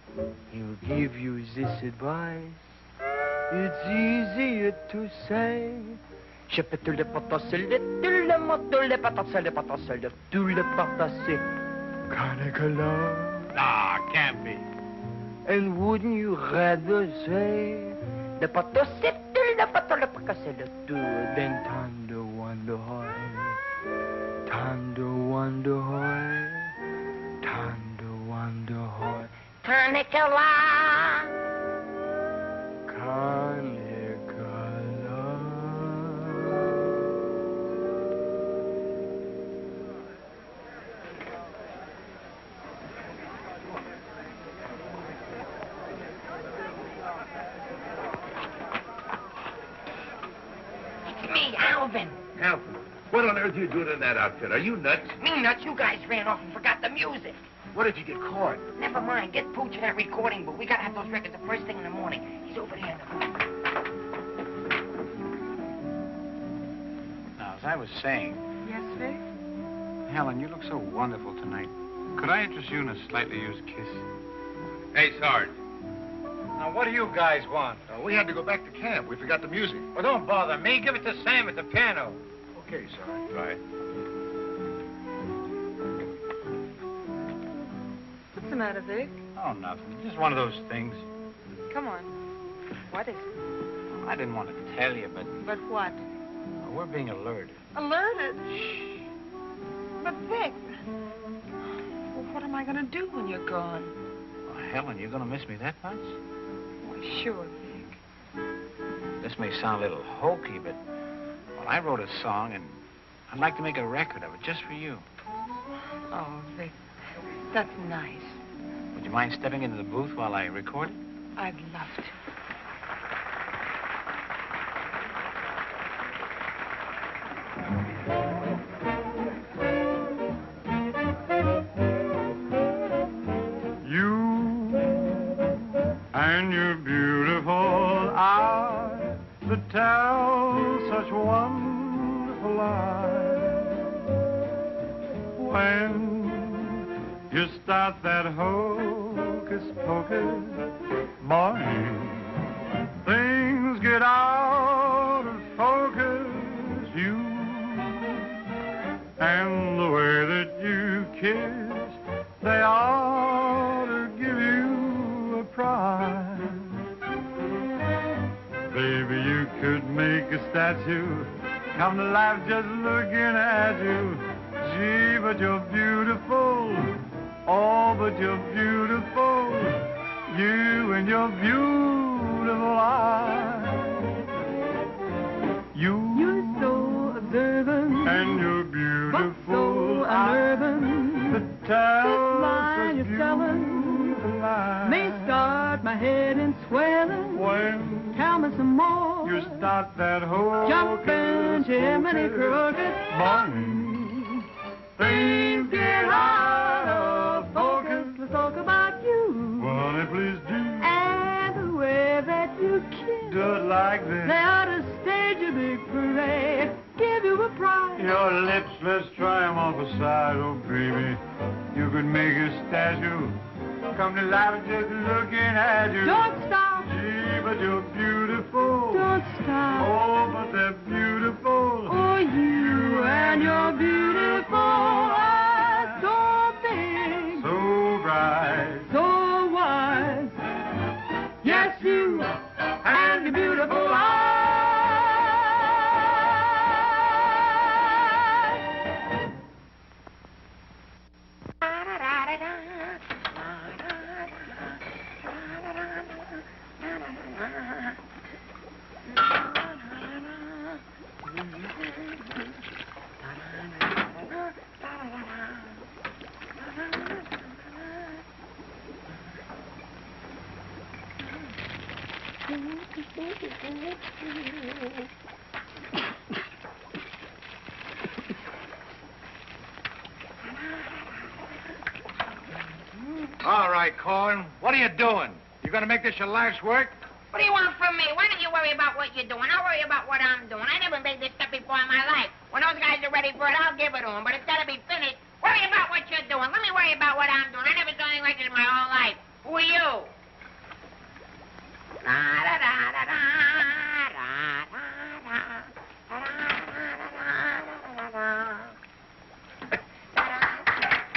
He'll give you this advice. It's easier to say. Nah, can't be. And wouldn't you rather say than Thunder Wonder Hoy, Thunder Wonder Hoy, Thunder Wonder Hoy, Carnicala. It's me, Alvin. Alvin, what on earth are you doing in that outfit? Are you nuts? Me nuts, you guys ran off and forgot the music. What did you get caught? Never mind, get Pooch in that recording booth. We gotta have those records the first thing in the morning. He's over there in the booth. Now, as I was saying, Yes, Vic? Helen, you look so wonderful tonight. Could I interest you in a slightly used kiss? Hey, Sarge. Now, what do you guys want? We had to go back to camp. We forgot the music. Well, don't bother me. Give it to Sam at the piano. Okay, Sarge. Right. What's the matter, Vic? Oh, nothing. Just one of those things. Come on. What is it? Well, I didn't want to tell you, but But what? we're being alerted. Alerted? Shh. But, Vic, well, what am I going to do when you're gone? Well, Helen, you're going to miss me that much? Why, sure, Vic. This may sound a little hokey, but well, I wrote a song, and I'd like to make a record of it just for you. Oh, Vic, that's nice. Would you mind stepping into the booth while I record it? I'd love to. You and your beautiful eyes that tell such wonderful lies. When you start that hocus pocus, boy, things get out of focus. You and the way that you kiss, they ought to give you a prize. Baby, you could make a statue come to life just looking at you. Gee, but you're beautiful Oh, but you're beautiful, you and your beautiful eyes. You're so observant, and you're beautiful, but so unnerving. The line you're telling may start my head in swelling. When tell me some more, you start that whole jumping chimney crooked morning. Things get out of focus. Let's talk about you. Honey, please do. And the way that you kiss. Do it like this. They ought to stage a big parade. Give you a prize. Your lips, let's try them off a side. Oh, baby, you could make a statue come to life just looking at you. Don't stop. Gee, but you're beautiful. Don't stop. Oh, but they're beautiful. Oh, you and your beautiful eyes. So big. So bright. So wise. Yes, you and your beautiful eyes. All right, Corwin, what are you doing? You gonna make this your life's work? What do you want from me? Why don't you worry about what you're doing? I'll worry about what I'm doing. I never made this stuff before in my life. When those guys are ready for it, I'll give it to them. But it's got to be finished. Worry about what you're doing. Let me worry about what I'm doing. I never saw anything like this in my whole life. Who are you?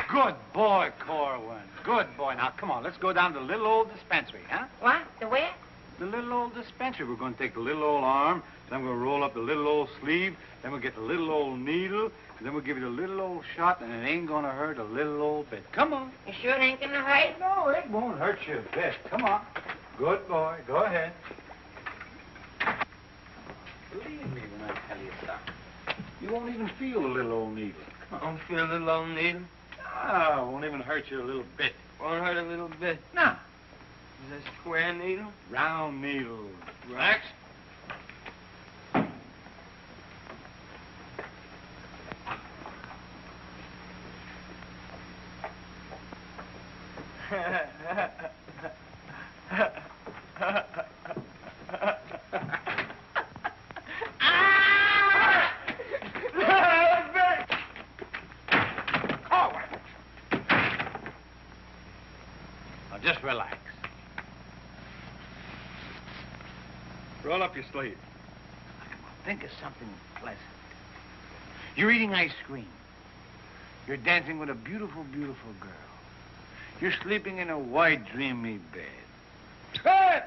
Good boy, Corwin. Good boy. Now, come on, let's go down to the little old dispensary, huh? What? The where? The little old dispensary. We're going to take the little old arm, then we'll roll up the little old sleeve, then we'll get the little old needle, and then we'll give you the little old shot, and it ain't going to hurt a little old bit. Come on. You sure it ain't going to hurt? No, it won't hurt you a bit. Come on. Good boy. Go ahead. Believe me when I tell you something. You won't even feel the little old needle. I don't feel a little old needle. Ah, it won't even hurt you a little bit. Won't hurt a little bit. No. Is this a square needle? Round needle. Relax. Now just relax. Roll up your sleeve. Now, come on, think of something pleasant. You're eating ice cream. You're dancing with a beautiful, beautiful girl. You're sleeping in a white, dreamy bed. I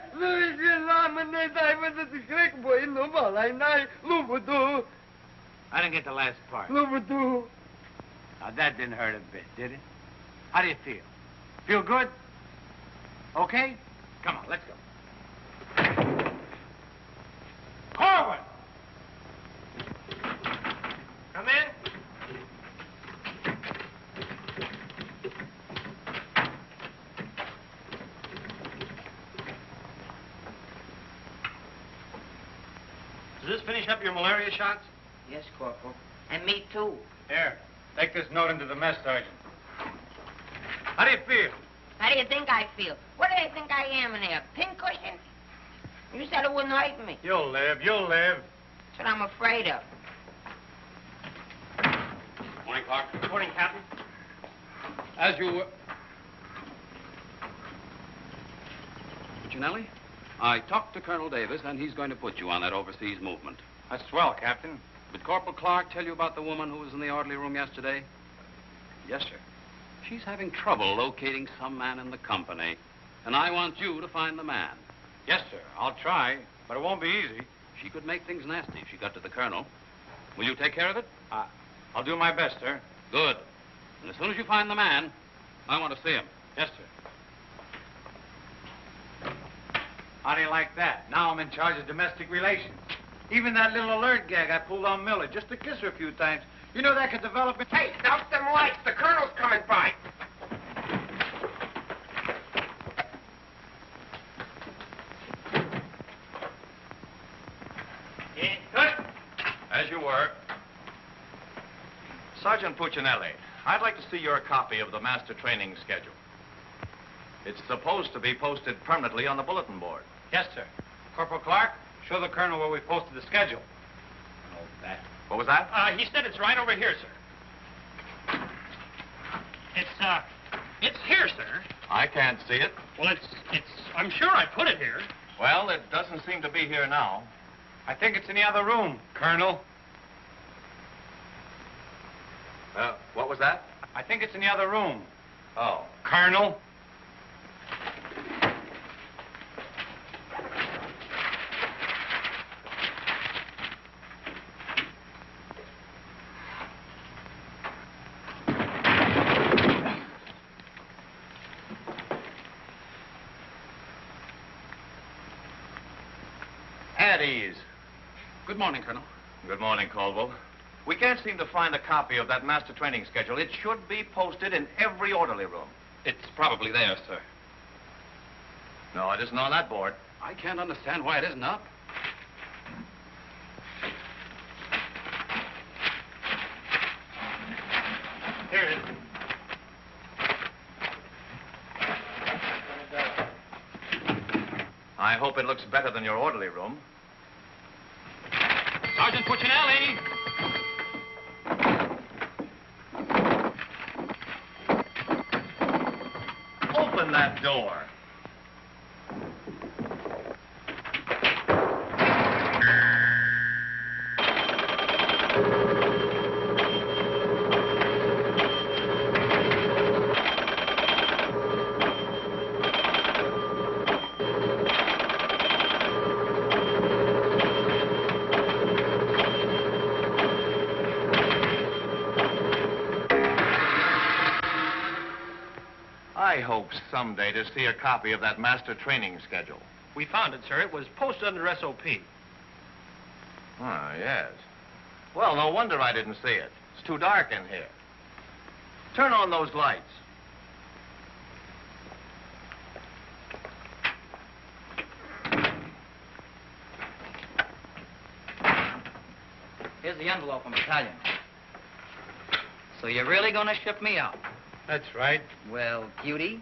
didn't get the last part. Now, that didn't hurt a bit, did it? How do you feel? Feel good? Okay? Come on, let's go. Corwin! Come in. Does this finish up your malaria shots? Yes, Corporal. And me, too. Here, take this note into the mess sergeant. How do you feel? How do you think I feel? What do they think I am in there, a pincushion? You said it wouldn't hurt me. You'll live, you'll live. That's what I'm afraid of. Morning, Clark. Good morning, Captain. As you... Puccinelli, I talked to Colonel Davis, and he's going to put you on that overseas movement. That's swell, Captain. Did Corporal Clark tell you about the woman who was in the orderly room yesterday? Yes, sir. She's having trouble locating some man in the company, and I want you to find the man. Yes, sir. I'll try, but it won't be easy. She could make things nasty if she got to the colonel. Will you take care of it? I'll do my best, sir. Good. And as soon as you find the man, I want to see him. Yes, sir. How do you like that? Now I'm in charge of domestic relations. Even that little alert gag I pulled on Miller, just to kiss her a few times. You know that could develop... Hey, out them lights. The colonel's coming by. As you were. Sergeant Puccinelli, I'd like to see your copy of the master training schedule. It's supposed to be posted permanently on the bulletin board. Yes, sir. Corporal Clark, show the colonel where we posted the schedule. Oh, that. What was that? He said it's right over here, sir. It's here, sir. I can't see it. Well, I'm sure I put it here. Well, it doesn't seem to be here now. I think it's in the other room, Colonel. What was that? I think it's in the other room. Oh. Colonel. At ease. Good morning, Colonel. Good morning, Caldwell. We can't seem to find a copy of that master training schedule. It should be posted in every orderly room. It's probably there, sir. No, it isn't on that board. I can't understand why it isn't up. Here it is. I hope it looks better than your orderly room. Sergeant Puccinelli! Open that door. I hope someday to see a copy of that master training schedule. We found it, sir. It was posted under SOP. Ah, yes. Well, no wonder I didn't see it. It's too dark in here. Turn on those lights. Here's the envelope from battalion. So you're really going to ship me out? That's right. Well, cutie,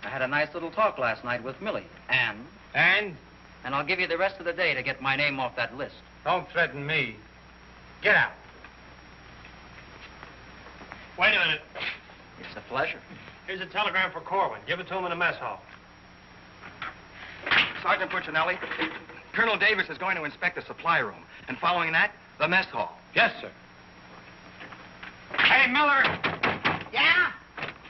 I had a nice little talk last night with Millie. And? And? And I'll give you the rest of the day to get my name off that list. Don't threaten me. Get out. Wait a minute. It's a pleasure. Here's a telegram for Corwin. Give it to him in the mess hall. Sergeant Puccinelli, Colonel Davis is going to inspect the supply room. And following that, the mess hall. Yes, sir. Hey, Miller! Yeah?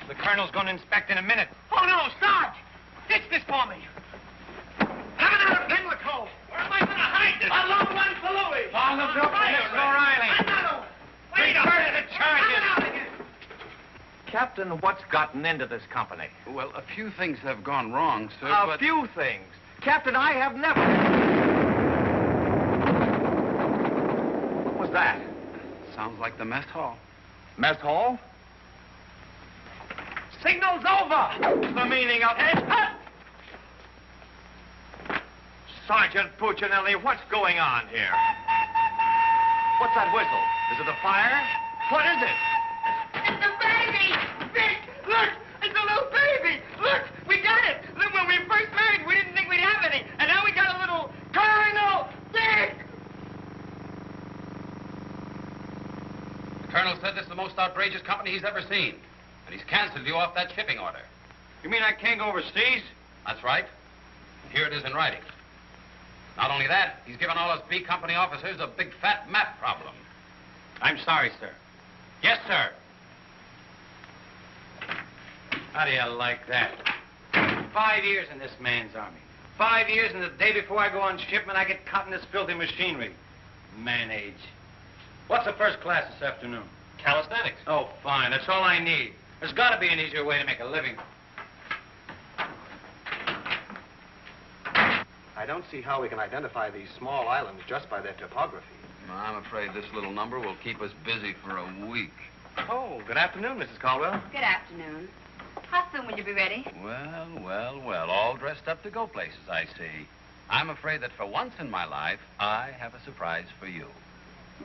The colonel's going to inspect in a minute. Oh, no, Sarge! Ditch this for me. Have another Pimlico. Where am I going to hide this? A long one for Louis. Oh, look up here, O'Reilly. Another one. Wait a Reverse minute. the charges. Coming out again. Captain, what's gotten into this company? Well, a few things have gone wrong, sir, A few things. Captain, I have never... What was that? Sounds like the mess hall. Mess hall? Signal's over. What's the meaning of it? Sergeant Puccinelli, what's going on here? What's that whistle? Is it a fire? What is it? It's a baby. Vic, look. It's a little baby. Look, we got it. Look, when we first married, we didn't think we'd have any. And now we got a little Colonel Vic. The colonel said this is the most outrageous company he's ever seen. And he's canceled you off that shipping order. You mean I can't go overseas? That's right. And here it is in writing. Not only that, he's given all us B Company officers a big fat map problem. I'm sorry, sir. Yes, sir. How do you like that? 5 years in this man's army. 5 years, and the day before I go on shipment, I get caught in this filthy machinery. Man age. What's the first class this afternoon? Calisthenics. Oh, fine. That's all I need. There's got to be an easier way to make a living. I don't see how we can identify these small islands just by their topography. I'm afraid this little number will keep us busy for a week. Oh, good afternoon, Mrs. Caldwell. Good afternoon. How soon will you be ready? Well, all dressed up to go places, I see. I'm afraid that for once in my life, I have a surprise for you.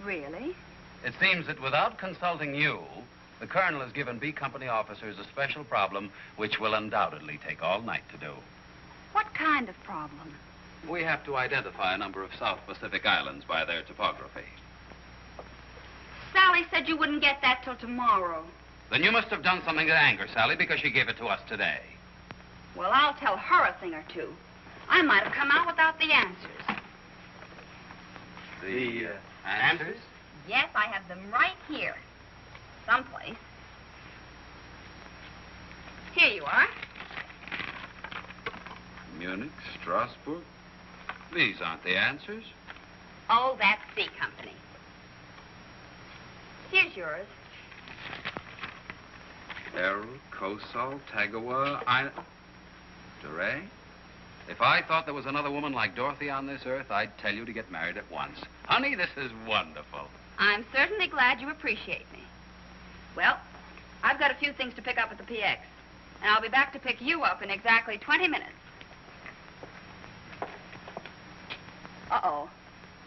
Really? It seems that without consulting you, the Colonel has given B Company officers a special problem which will undoubtedly take all night to do. What kind of problem? We have to identify a number of South Pacific islands by their topography. Sally said you wouldn't get that till tomorrow. Then you must have done something to anger Sally because she gave it to us today. Well, I'll tell her a thing or two. I might have come out without the answers. The answers? Yes, I have them right here. Someplace. Here you are. Munich, Strasbourg. These aren't the answers. Oh, that's C Company. Here's yours. Errol, Kosal, Tagawa, DeRay? If I thought there was another woman like Dorothy on this earth, I'd tell you to get married at once. Honey, this is wonderful. I'm certainly glad you appreciate me. Well, I've got a few things to pick up at the PX, and I'll be back to pick you up in exactly 20 minutes. Uh-oh.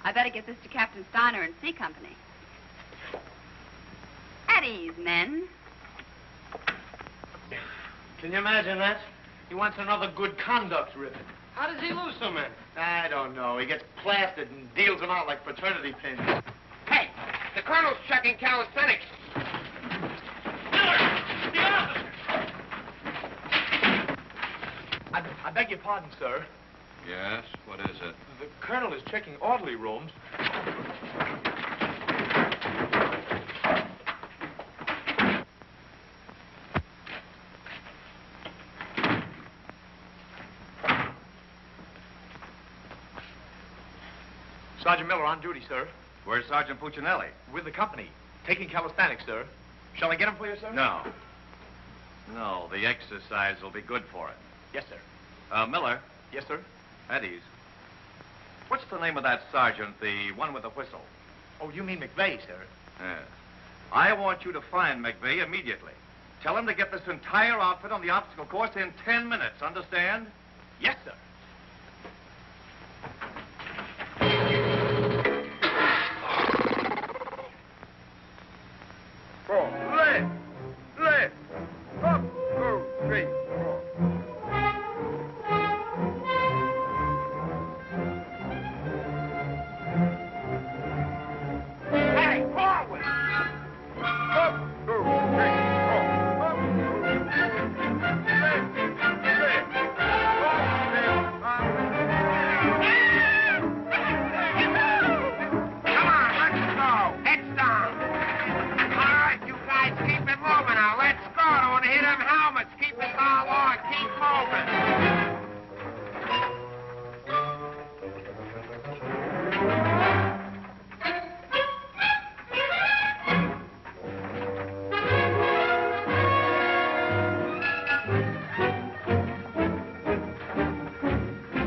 I better get this to Captain Steiner and C Company. At ease, men. Can you imagine that? He wants another good conduct ribbon. How does he lose so many? I don't know. He gets plastered and deals them out like fraternity pins. Hey, the Colonel's checking calisthenics. I beg your pardon, sir. Yes? What is it? The Colonel is checking orderly rooms. Sergeant Miller on duty, sir. Where's Sergeant Puccinelli? With the company. Taking calisthenics, sir. Shall I get him for you, sir? No. No, the exercise will be good for it. Yes, sir. Miller. Yes, sir. At ease. What's the name of that sergeant, the one with the whistle? Oh, you mean McVeigh, sir? Yes. I want you to find McVeigh immediately. Tell him to get this entire outfit on the obstacle course in 10 minutes, understand? Yes, sir. Left. Up, 2, 3, 4. Hey, Corwin! Up, 2, 3, 4. Up, 2, 3, 4. Left. Come on, let's go. Heads down. All right, you guys, keep it moving now. Let's go. Don't want to hit them helmets. Keep it all on. Keep moving.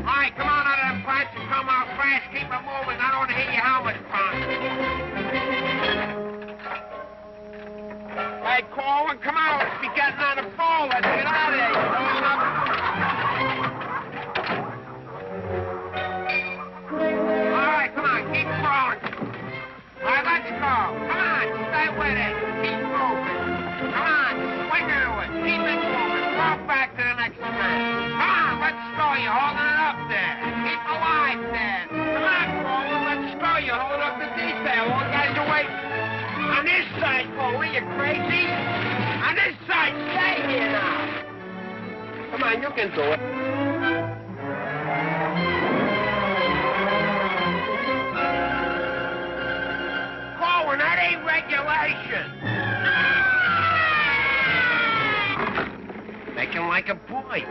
All right, come on out of them pipes and come out fast. Keep it moving. I don't want to hit your helmet, Frank. Hey, Corwin, come on. Let's be getting on the phone. Let's get out of here. You know enough. All right, come on. Keep crawling. All right, let's go. Come on. Stay with it. Keep moving. Come on. Swing into it. Keep it moving. Walk back to the next man. Come on. Let's go. You're holding it up there. Keep alive there. Come on, Corwin. Let's go. You're holding up the detail. All guys are waiting. On this side, Corwin. You crazy? On this side. Stay here now. Come on. You can do it. Corwin, that ain't regulation. Make him like a boy.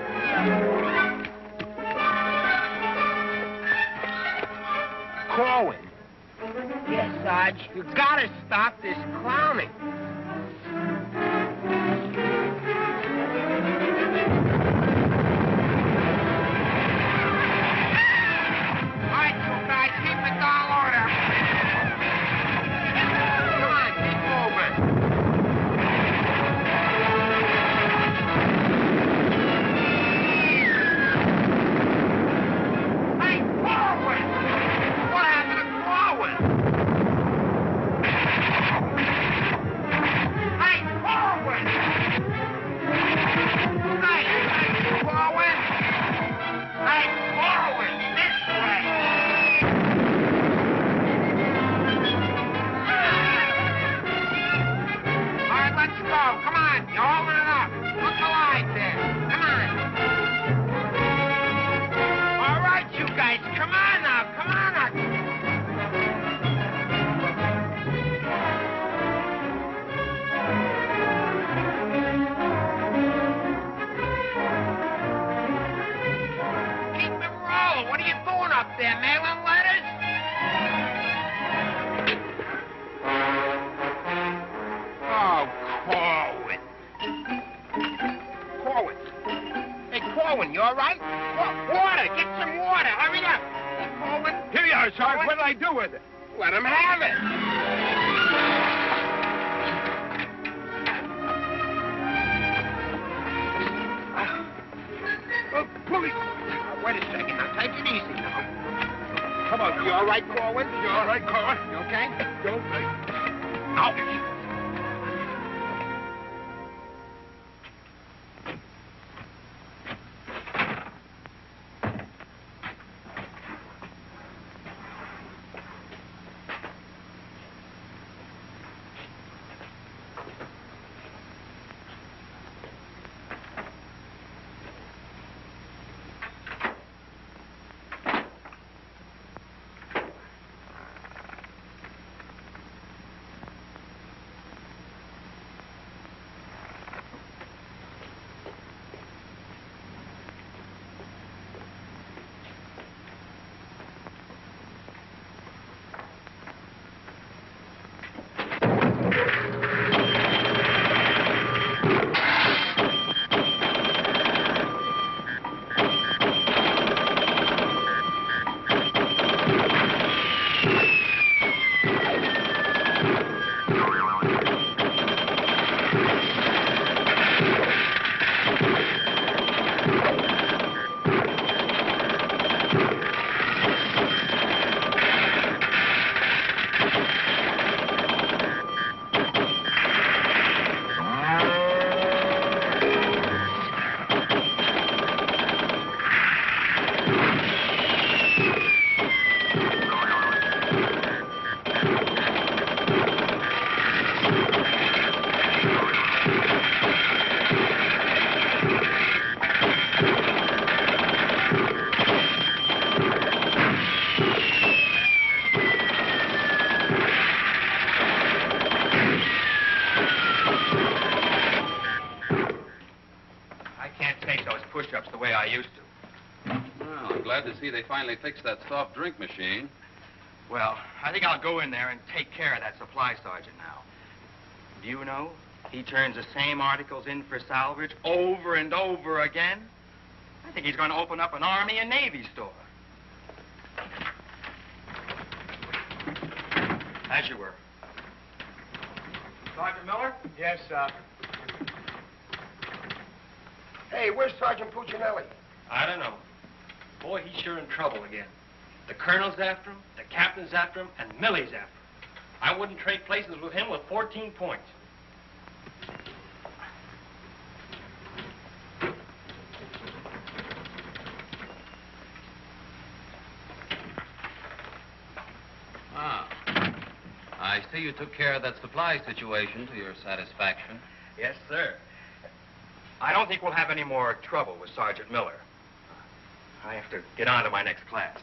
Corwin. Yes, Sarge. You gotta stop this clowning. You all right? Water! Get some water! Hurry up! Corwin? Here you are, Sarge. What did I do with it? Let him have it! Police! Wait a second. Now, take it easy now. Come on. You all right, Corwin? You all right, Corwin? You okay? Don't Ouch! push-ups the way I used to. Well, I'm glad to see they finally fixed that soft drink machine. Well, I think I'll go in there and take care of that supply sergeant now. Do you know, he turns the same articles in for salvage over and over again. I think he's going to open up an Army and Navy store. As you were. Sergeant Miller? Yes, sir. Hey, where's Sergeant Puccinelli? I don't know. Boy, he's sure in trouble again. The colonel's after him, the captain's after him, and Millie's after him. I wouldn't trade places with him with 14 points. Ah. I see you took care of that supply situation to your satisfaction. Yes, sir. I don't think we'll have any more trouble with Sergeant Miller. I have to get on to my next class.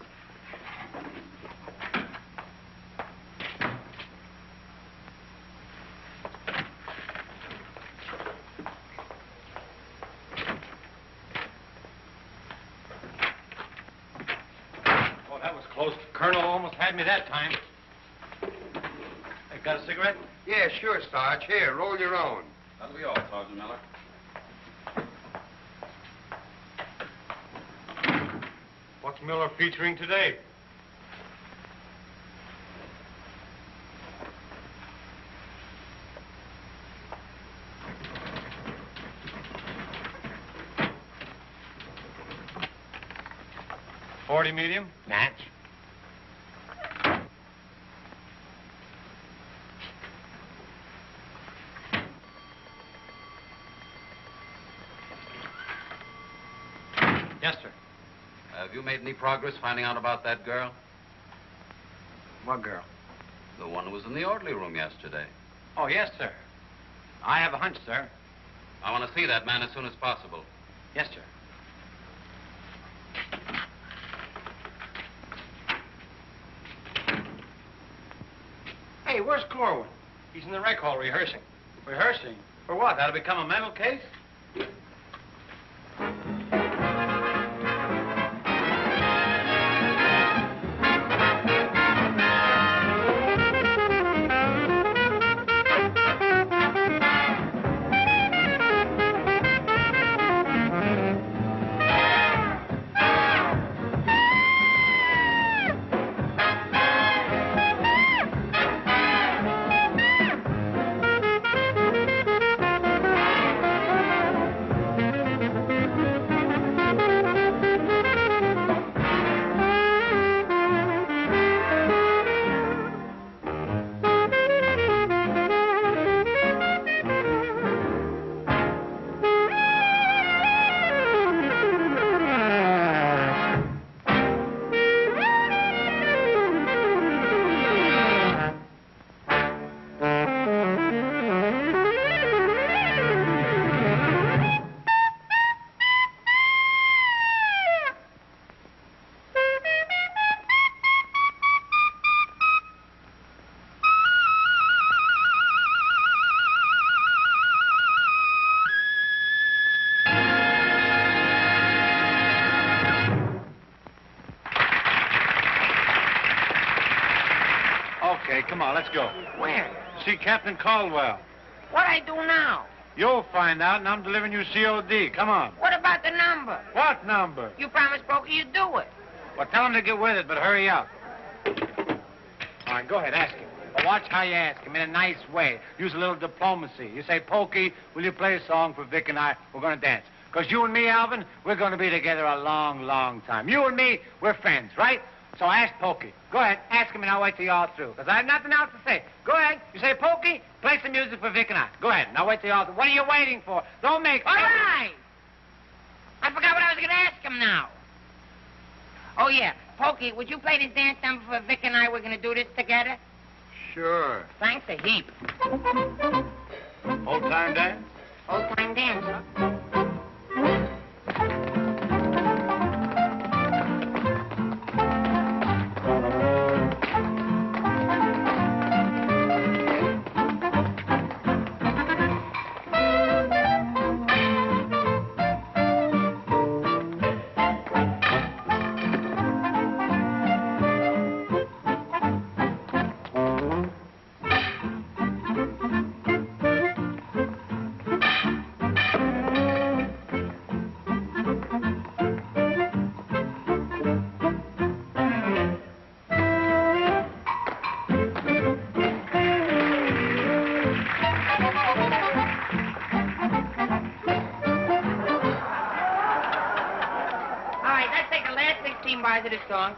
Oh, that was close. Colonel almost had me that time. Hey, got a cigarette? Yeah, sure, Sarge. Here, roll your own. That'll be all, Sergeant Miller. What's Miller featuring today? .40 medium? Match. Yes, sir. Have you made any progress finding out about that girl? What girl? The one who was in the orderly room yesterday. Oh, yes, sir. I have a hunch, sir. I want to see that man as soon as possible. Yes, sir. Hey, where's Corwin? He's in the rec hall rehearsing. Rehearsing? For what? That'll become a mental case? go. Where? See Captain Caldwell. What I do now? You'll find out, and I'm delivering you COD. Come on. What about the number? What number? You promised Pokey you'd do it. Well, tell him to get with it, but hurry up. All right, go ahead, ask him. But watch how you ask him, in a nice way. Use a little diplomacy. You say, Pokey, will you play a song for Vic and I? We're going to dance. Because you and me, Alvin, we're going to be together a long, long time. You and me, we're friends, right? So ask Pokey. Go ahead, ask him, and I'll wait till you're all through. Because I have nothing else to say. Go ahead. You say, Pokey, play some music for Vic and I. Go ahead, and I'll wait till you're all through. What are you waiting for? Don't make... All right. I forgot what I was going to ask him now. Oh, yeah. Pokey, would you play this dance number for Vic and I? We're going to do this together. Sure. Thanks a heap. Old-time dance? Old-time dance, huh? Of the song,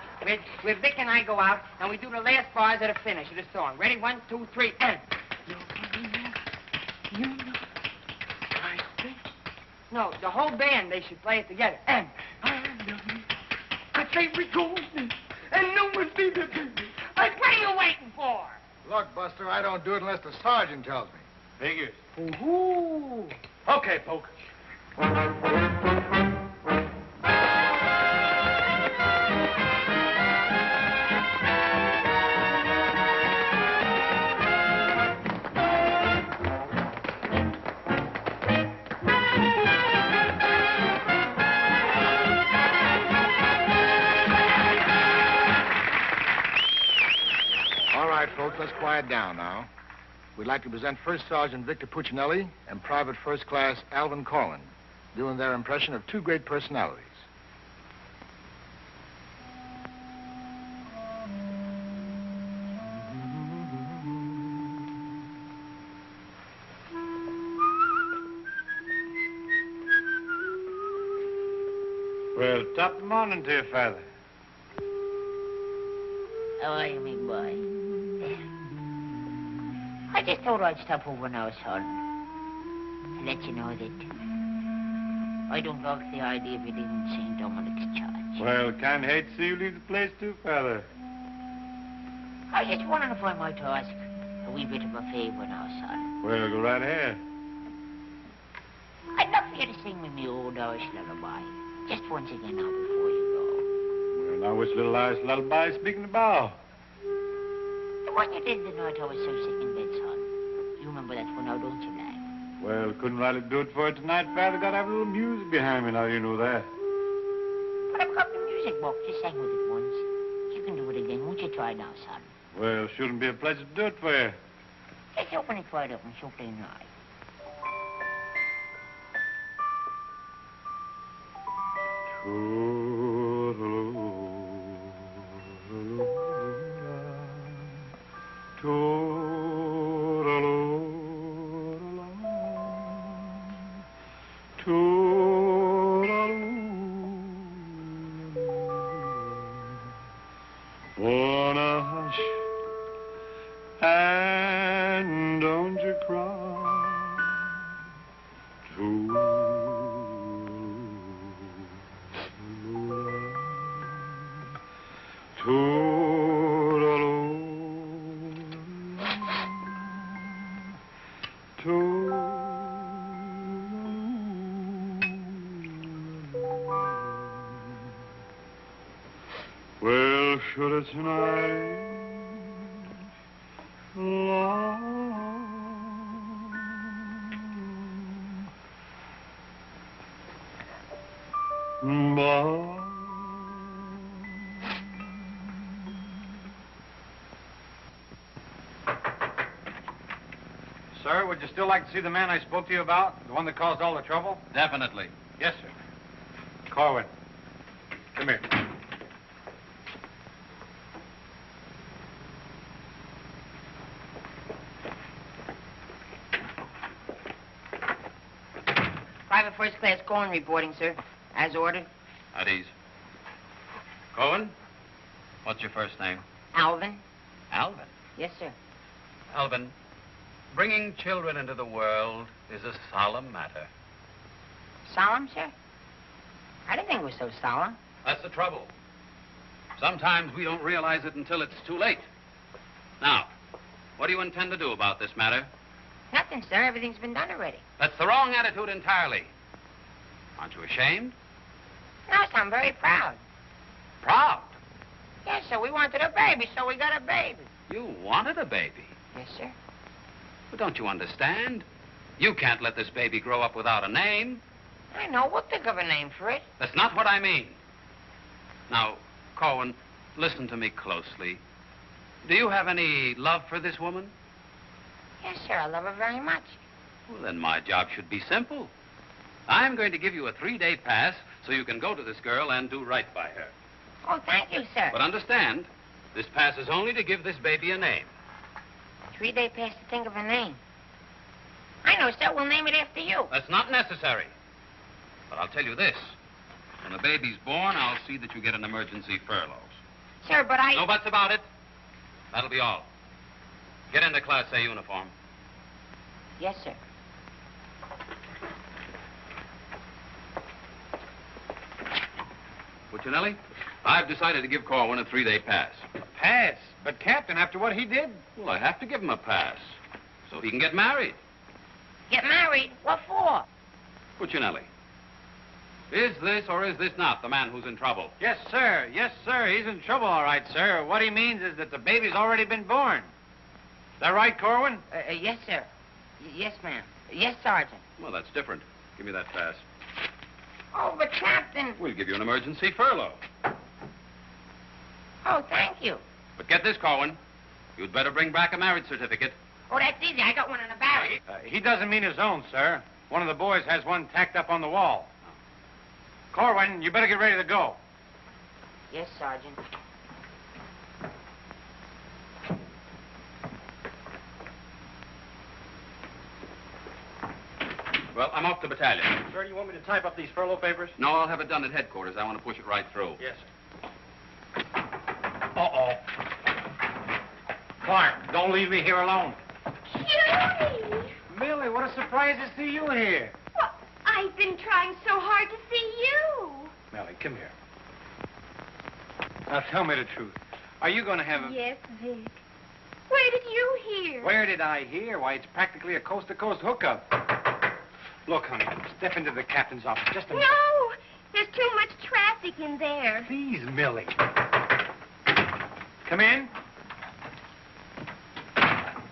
where Vic and I go out, and we do the last bars at the finish of the song. Ready? 1, 2, 3, and... No, the whole band, they should play it together. And... I say we go, and no one see the business. Like, what are you waiting for? Look, Buster, I don't do it unless the sergeant tells me. Figures. Ooh. Okay, Poke. All right, folks, let's quiet down now. We'd like to present First Sergeant Victor Puccinelli and Private First Class Alvin Corwin, doing their impression of two great personalities. Well, top of the morning to you, Father. How are you, me boy? I just thought I'd stop over now, son, to let you know that I don't like the idea of you leaving St. Dominic's Church. Well, can't hate to see you leave the place too, Father. I was just wondering if I might ask a wee bit of a favor now, son. Well, go right ahead. I'd love for you to sing me my old Irish lullaby, just once again now before you go. Well, now which little Irish lullaby speaking about? The one you did the night I was so sick in bed, son. You remember that one now, don't you, lad? Well, couldn't rightly do it for you tonight, Father. Got to have a little music behind me now, you know that. But I've got the music box. You sang with it once. You can do it again. Won't you try now, son? Well, shouldn't be a pleasure to do it for you. Just open it wide up and so plain right. Wanna hush and don't you cry. Well, should it tonight Sir, would you still like to see the man I spoke to you about? The one that caused all the trouble? Definitely. Yes, sir. Corwin, come here. Private First Class Corwin reporting, sir. As ordered. At ease. Cohen, what's your first name? Alvin. Alvin. Yes, sir. Alvin, bringing children into the world is a solemn matter. Solemn, sir? I didn't think it was so solemn. That's the trouble. Sometimes we don't realize it until it's too late. Now, what do you intend to do about this matter? Nothing, sir. Everything's been done already. That's the wrong attitude entirely. Aren't you ashamed? No, sir, I'm very proud. Proud? Yes, sir. We wanted a baby, so we got a baby. You wanted a baby. Yes, sir. But don't you understand? You can't let this baby grow up without a name. I know. We'll think of a name for it. That's not what I mean. Now, Corwin, listen to me closely. Do you have any love for this woman? Yes, sir. I love her very much. Well, then my job should be simple. I'm going to give you a 3-day pass so you can go to this girl and do right by her. Oh, thank you, sir. But understand, this pass is only to give this baby a name. 3-day pass to think of a name. I know, sir. We'll name it after you. That's not necessary. But I'll tell you this. When the baby's born, I'll see that you get an emergency furlough. Sir, but I... No buts about it. That'll be all. Get into Class A uniform. Yes, sir. Puccinelli, I've decided to give Corwin a 3-day pass. Pass? But, Captain, after what he did? Well, I have to give him a pass so he can get married. Get married? What for? Puccinelli, is this or is this not the man who's in trouble? Yes, sir. Yes, sir. He's in trouble, all right, sir. What he means is that the baby's already been born. Is that right, Corwin? Yes, sir. Yes, ma'am. Yes, Sergeant. Well, that's different. Give me that pass. Oh, but, Captain... We'll give you an emergency furlough. Oh, thank you. But get this, Corwin. You'd better bring back a marriage certificate. Oh, that's easy. I got one in the barracks. He doesn't mean his own, sir. One of the boys has one tacked up on the wall. Corwin, you better get ready to go. Yes, Sergeant. Well, I'm off to battalion. Sir, do you want me to type up these furlough papers? No, I'll have it done at headquarters. I want to push it right through. Yes, sir. Uh-oh. Clark, don't leave me here alone. Judy! Millie, what a surprise to see you here. Well, I've been trying so hard to see you. Millie, come here. Now, tell me the truth. Are you going to have a... Yes, Vic. Where did you hear? Where did I hear? Why, it's practically a coast-to-coast hookup. Look, honey, step into the captain's office just a minute. No! There's too much traffic in there. Please, Millie. Come in.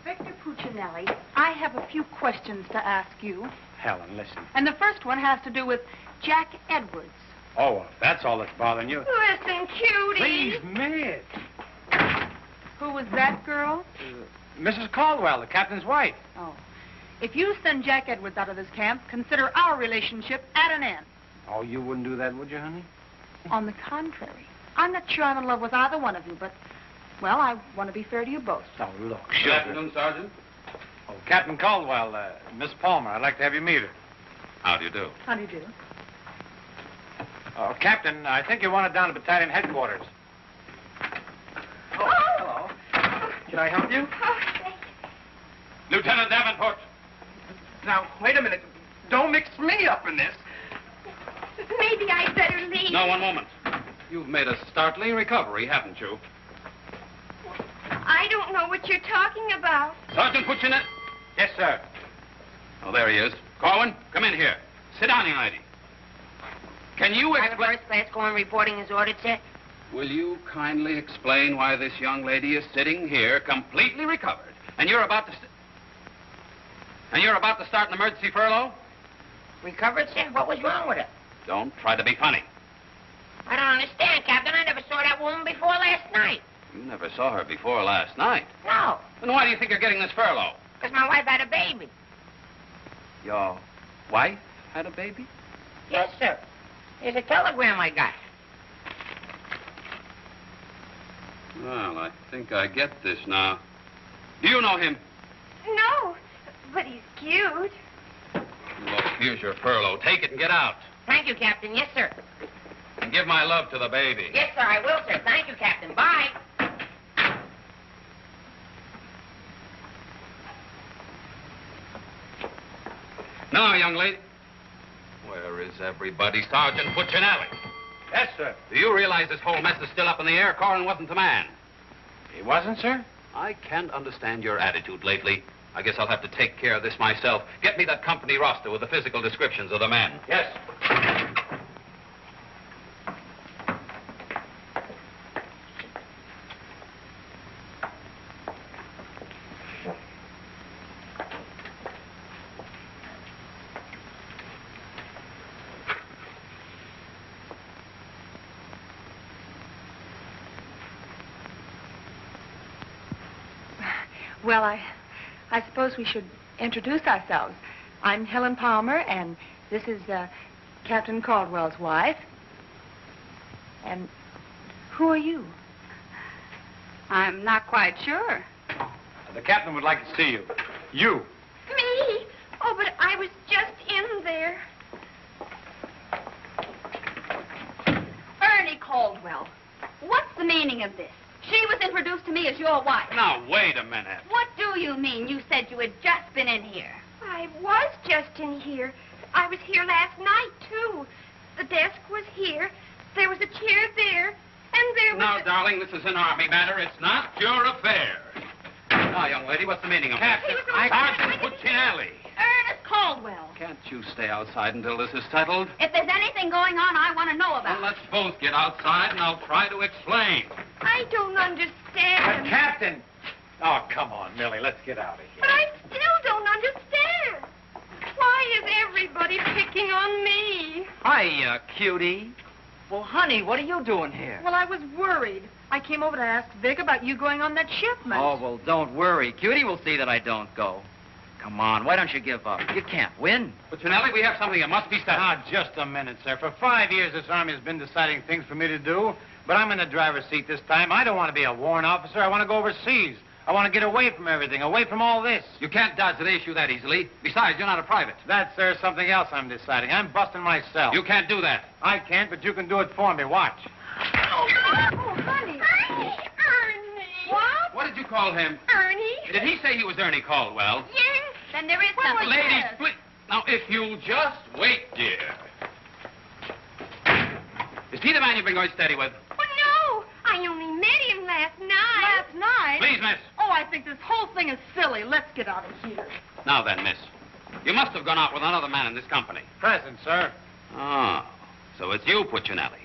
Victor Puccinelli, I have a few questions to ask you. Helen, listen. And the first one has to do with Jack Edwards. Oh, well, if that's all that's bothering you. Listen, cutie. Please, miss. Who was that girl? Mrs. Caldwell, the captain's wife. Oh. If you send Jack Edwards out of this camp, consider our relationship at an end. Oh, you wouldn't do that, would you, honey? On the contrary. I'm not sure I'm in love with either one of you, but, well, I want to be fair to you both. Oh, look. Good afternoon, Sergeant. Oh, Captain Caldwell, Miss Palmer, I'd like to have you meet her. How do you do? How do you do? Oh, Captain, I think you want it down to battalion headquarters. Oh, hello. Can I help you? Oh, thank you. Lieutenant Davenport. Now, wait a minute. Don't mix me up in this. Maybe I'd better leave. No, one moment. You've made a startling recovery, haven't you? I don't know what you're talking about. Sergeant Puccinelli. Yes, sir. Oh, there he is. Corwin, come in here. Sit down, young lady. Can you Private explain... First Class Corwin reporting as ordered, sir. Will you kindly explain why this young lady is sitting here completely recovered, and you're about to... start an emergency furlough? Recovered, sir? What was wrong with her? Don't try to be funny. I don't understand, Captain. I never saw that woman before last night. You never saw her before last night. No. Then why do you think you're getting this furlough? Because my wife had a baby. Your wife had a baby? Yes, sir. Here's a telegram I got. Well, I think I get this now. Do you know him? No, but he's cute. Look, here's your furlough. Take it and get out. Thank you, Captain. Yes, sir. And give my love to the baby. Yes, sir, I will, sir. Thank you, Captain. Bye. Now, young lady. Where is everybody? Sergeant Puccinelli. Yes, sir. Do you realize this whole mess is still up in the air? Corwin wasn't the man. He wasn't, sir? I can't understand your attitude lately. I guess I'll have to take care of this myself. Get me that company roster with the physical descriptions of the men. Yes. Well, I suppose we should introduce ourselves. I'm Helen Palmer, and this is Captain Caldwell's wife. And who are you? I'm not quite sure. The captain would like to see you. You. Me? Oh, but I was just in there. Ernie Caldwell. What's the meaning of this? She was introduced to me as your wife. Now, wait a minute. What do you mean? You said you had just been in here. I was just in here. I was here last night, too. The desk was here. There was a chair there. And there was Now, darling, this is an Army matter. It's not your affair. Now, young lady, what's the meaning of Captain, this? Sergeant Puccinelli. Ernest Caldwell. Can't you stay outside until this is settled? If there's anything going on, I want to know about Well, let's both get outside, and I'll try to explain. I don't understand. Captain! Oh, come on, Millie. Let's get out of here. But I still don't understand. Why is everybody picking on me? Hiya, cutie. Well, honey, what are you doing here? Well, I was worried. I came over to ask Vic about you going on that shipment. Oh, well, don't worry. Cutie will see that I don't go. Come on, why don't you give up? You can't win. Puccinelli, we have something that must be settled. Now, just a minute, sir. For 5 years, this Army has been deciding things for me to do, but I'm in the driver's seat this time. I don't want to be a warrant officer. I want to go overseas. I want to get away from everything, away from all this. You can't dodge the issue that easily. Besides, you're not a private. That's, sir, something else I'm deciding. I'm busting myself. You can't do that. I can't, but you can do it for me. Watch. Oh, honey. Ernie. What? What did you call him? Ernie. Did he say he was Ernie Caldwell? Yes. Then there is something. Ladies, please. Now, if you'll just wait, dear. Is he the man you've been going steady with? Oh, no. I only met him last night. Last night? Please, miss. Oh, I think this whole thing is silly. Let's get out of here. Now then, miss. You must have gone out with another man in this company. Present, sir. Oh, so it's you, Puccinelli.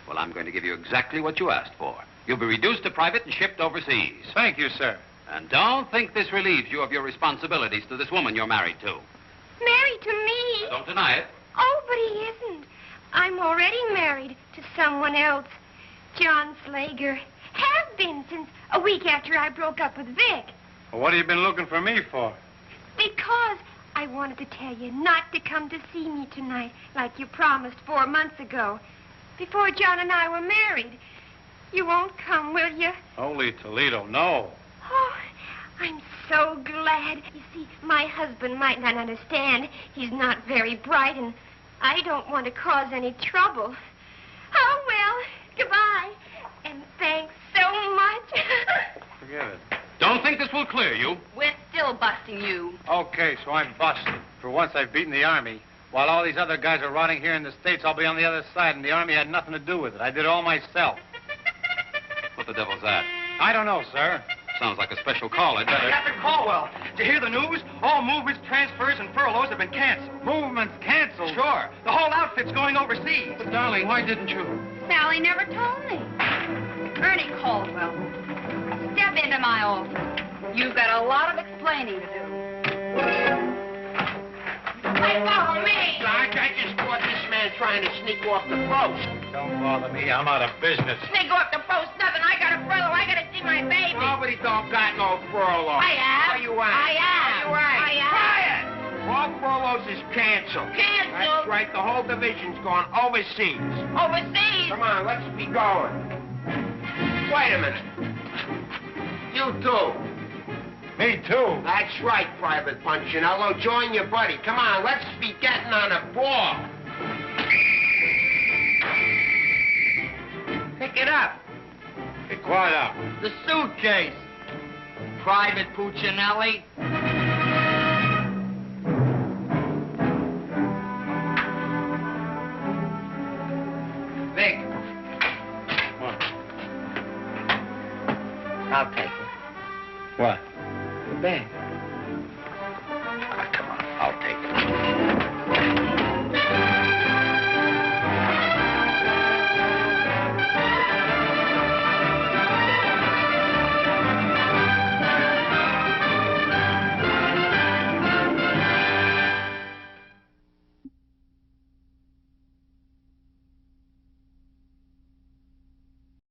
Well, I'm going to give you exactly what you asked for. You'll be reduced to private and shipped overseas. Thank you, sir. And don't think this relieves you of your responsibilities to this woman you're married to. Married to me? Don't deny it. Oh, but he isn't. I'm already married to someone else. John Slager. Have been since a week after I broke up with Vic. Well, what have you been looking for me for? Because I wanted to tell you not to come to see me tonight like you promised 4 months ago. Before John and I were married. You won't come, will you? Holy Toledo, no. Oh, I'm so glad. You see, my husband might not understand. He's not very bright, and I don't want to cause any trouble. Oh, well, goodbye. And thanks so much. Forget it. Don't think this will clear you. We're still busting you. Okay, so I'm busted. For once, I've beaten the Army. While all these other guys are rotting here in the States, I'll be on the other side, and the Army had nothing to do with it. I did it all myself. What the devil's that? I don't know, sir. Sounds like a special call. I'd better... Captain Caldwell, did you hear the news? All movements, transfers, and furloughs have been canceled. Movements canceled? Sure. The whole outfit's going overseas. But, darling, why didn't you? Sally never told me. Ernie Caldwell, step into my office. You've got a lot of explaining to do. Hey, follow me. Sarge, I just caught this man trying to sneak off the post. Don't bother me. I'm out of business. Sneak off the post, nothing. I got a furlough. I got to see my baby. Nobody don't got no furlough. I have. Where you at? I have. is canceled. Canceled? That's right, the whole division's gone overseas. Overseas? Come on, let's be going. Wait a minute. You too. Me too. That's right, Private Punchinello. Join your buddy. Come on, let's be getting on a ball. Pick it up. Pick what up? The suitcase. Private Puccinelli. Vic. What? I'll take it. What? The bag.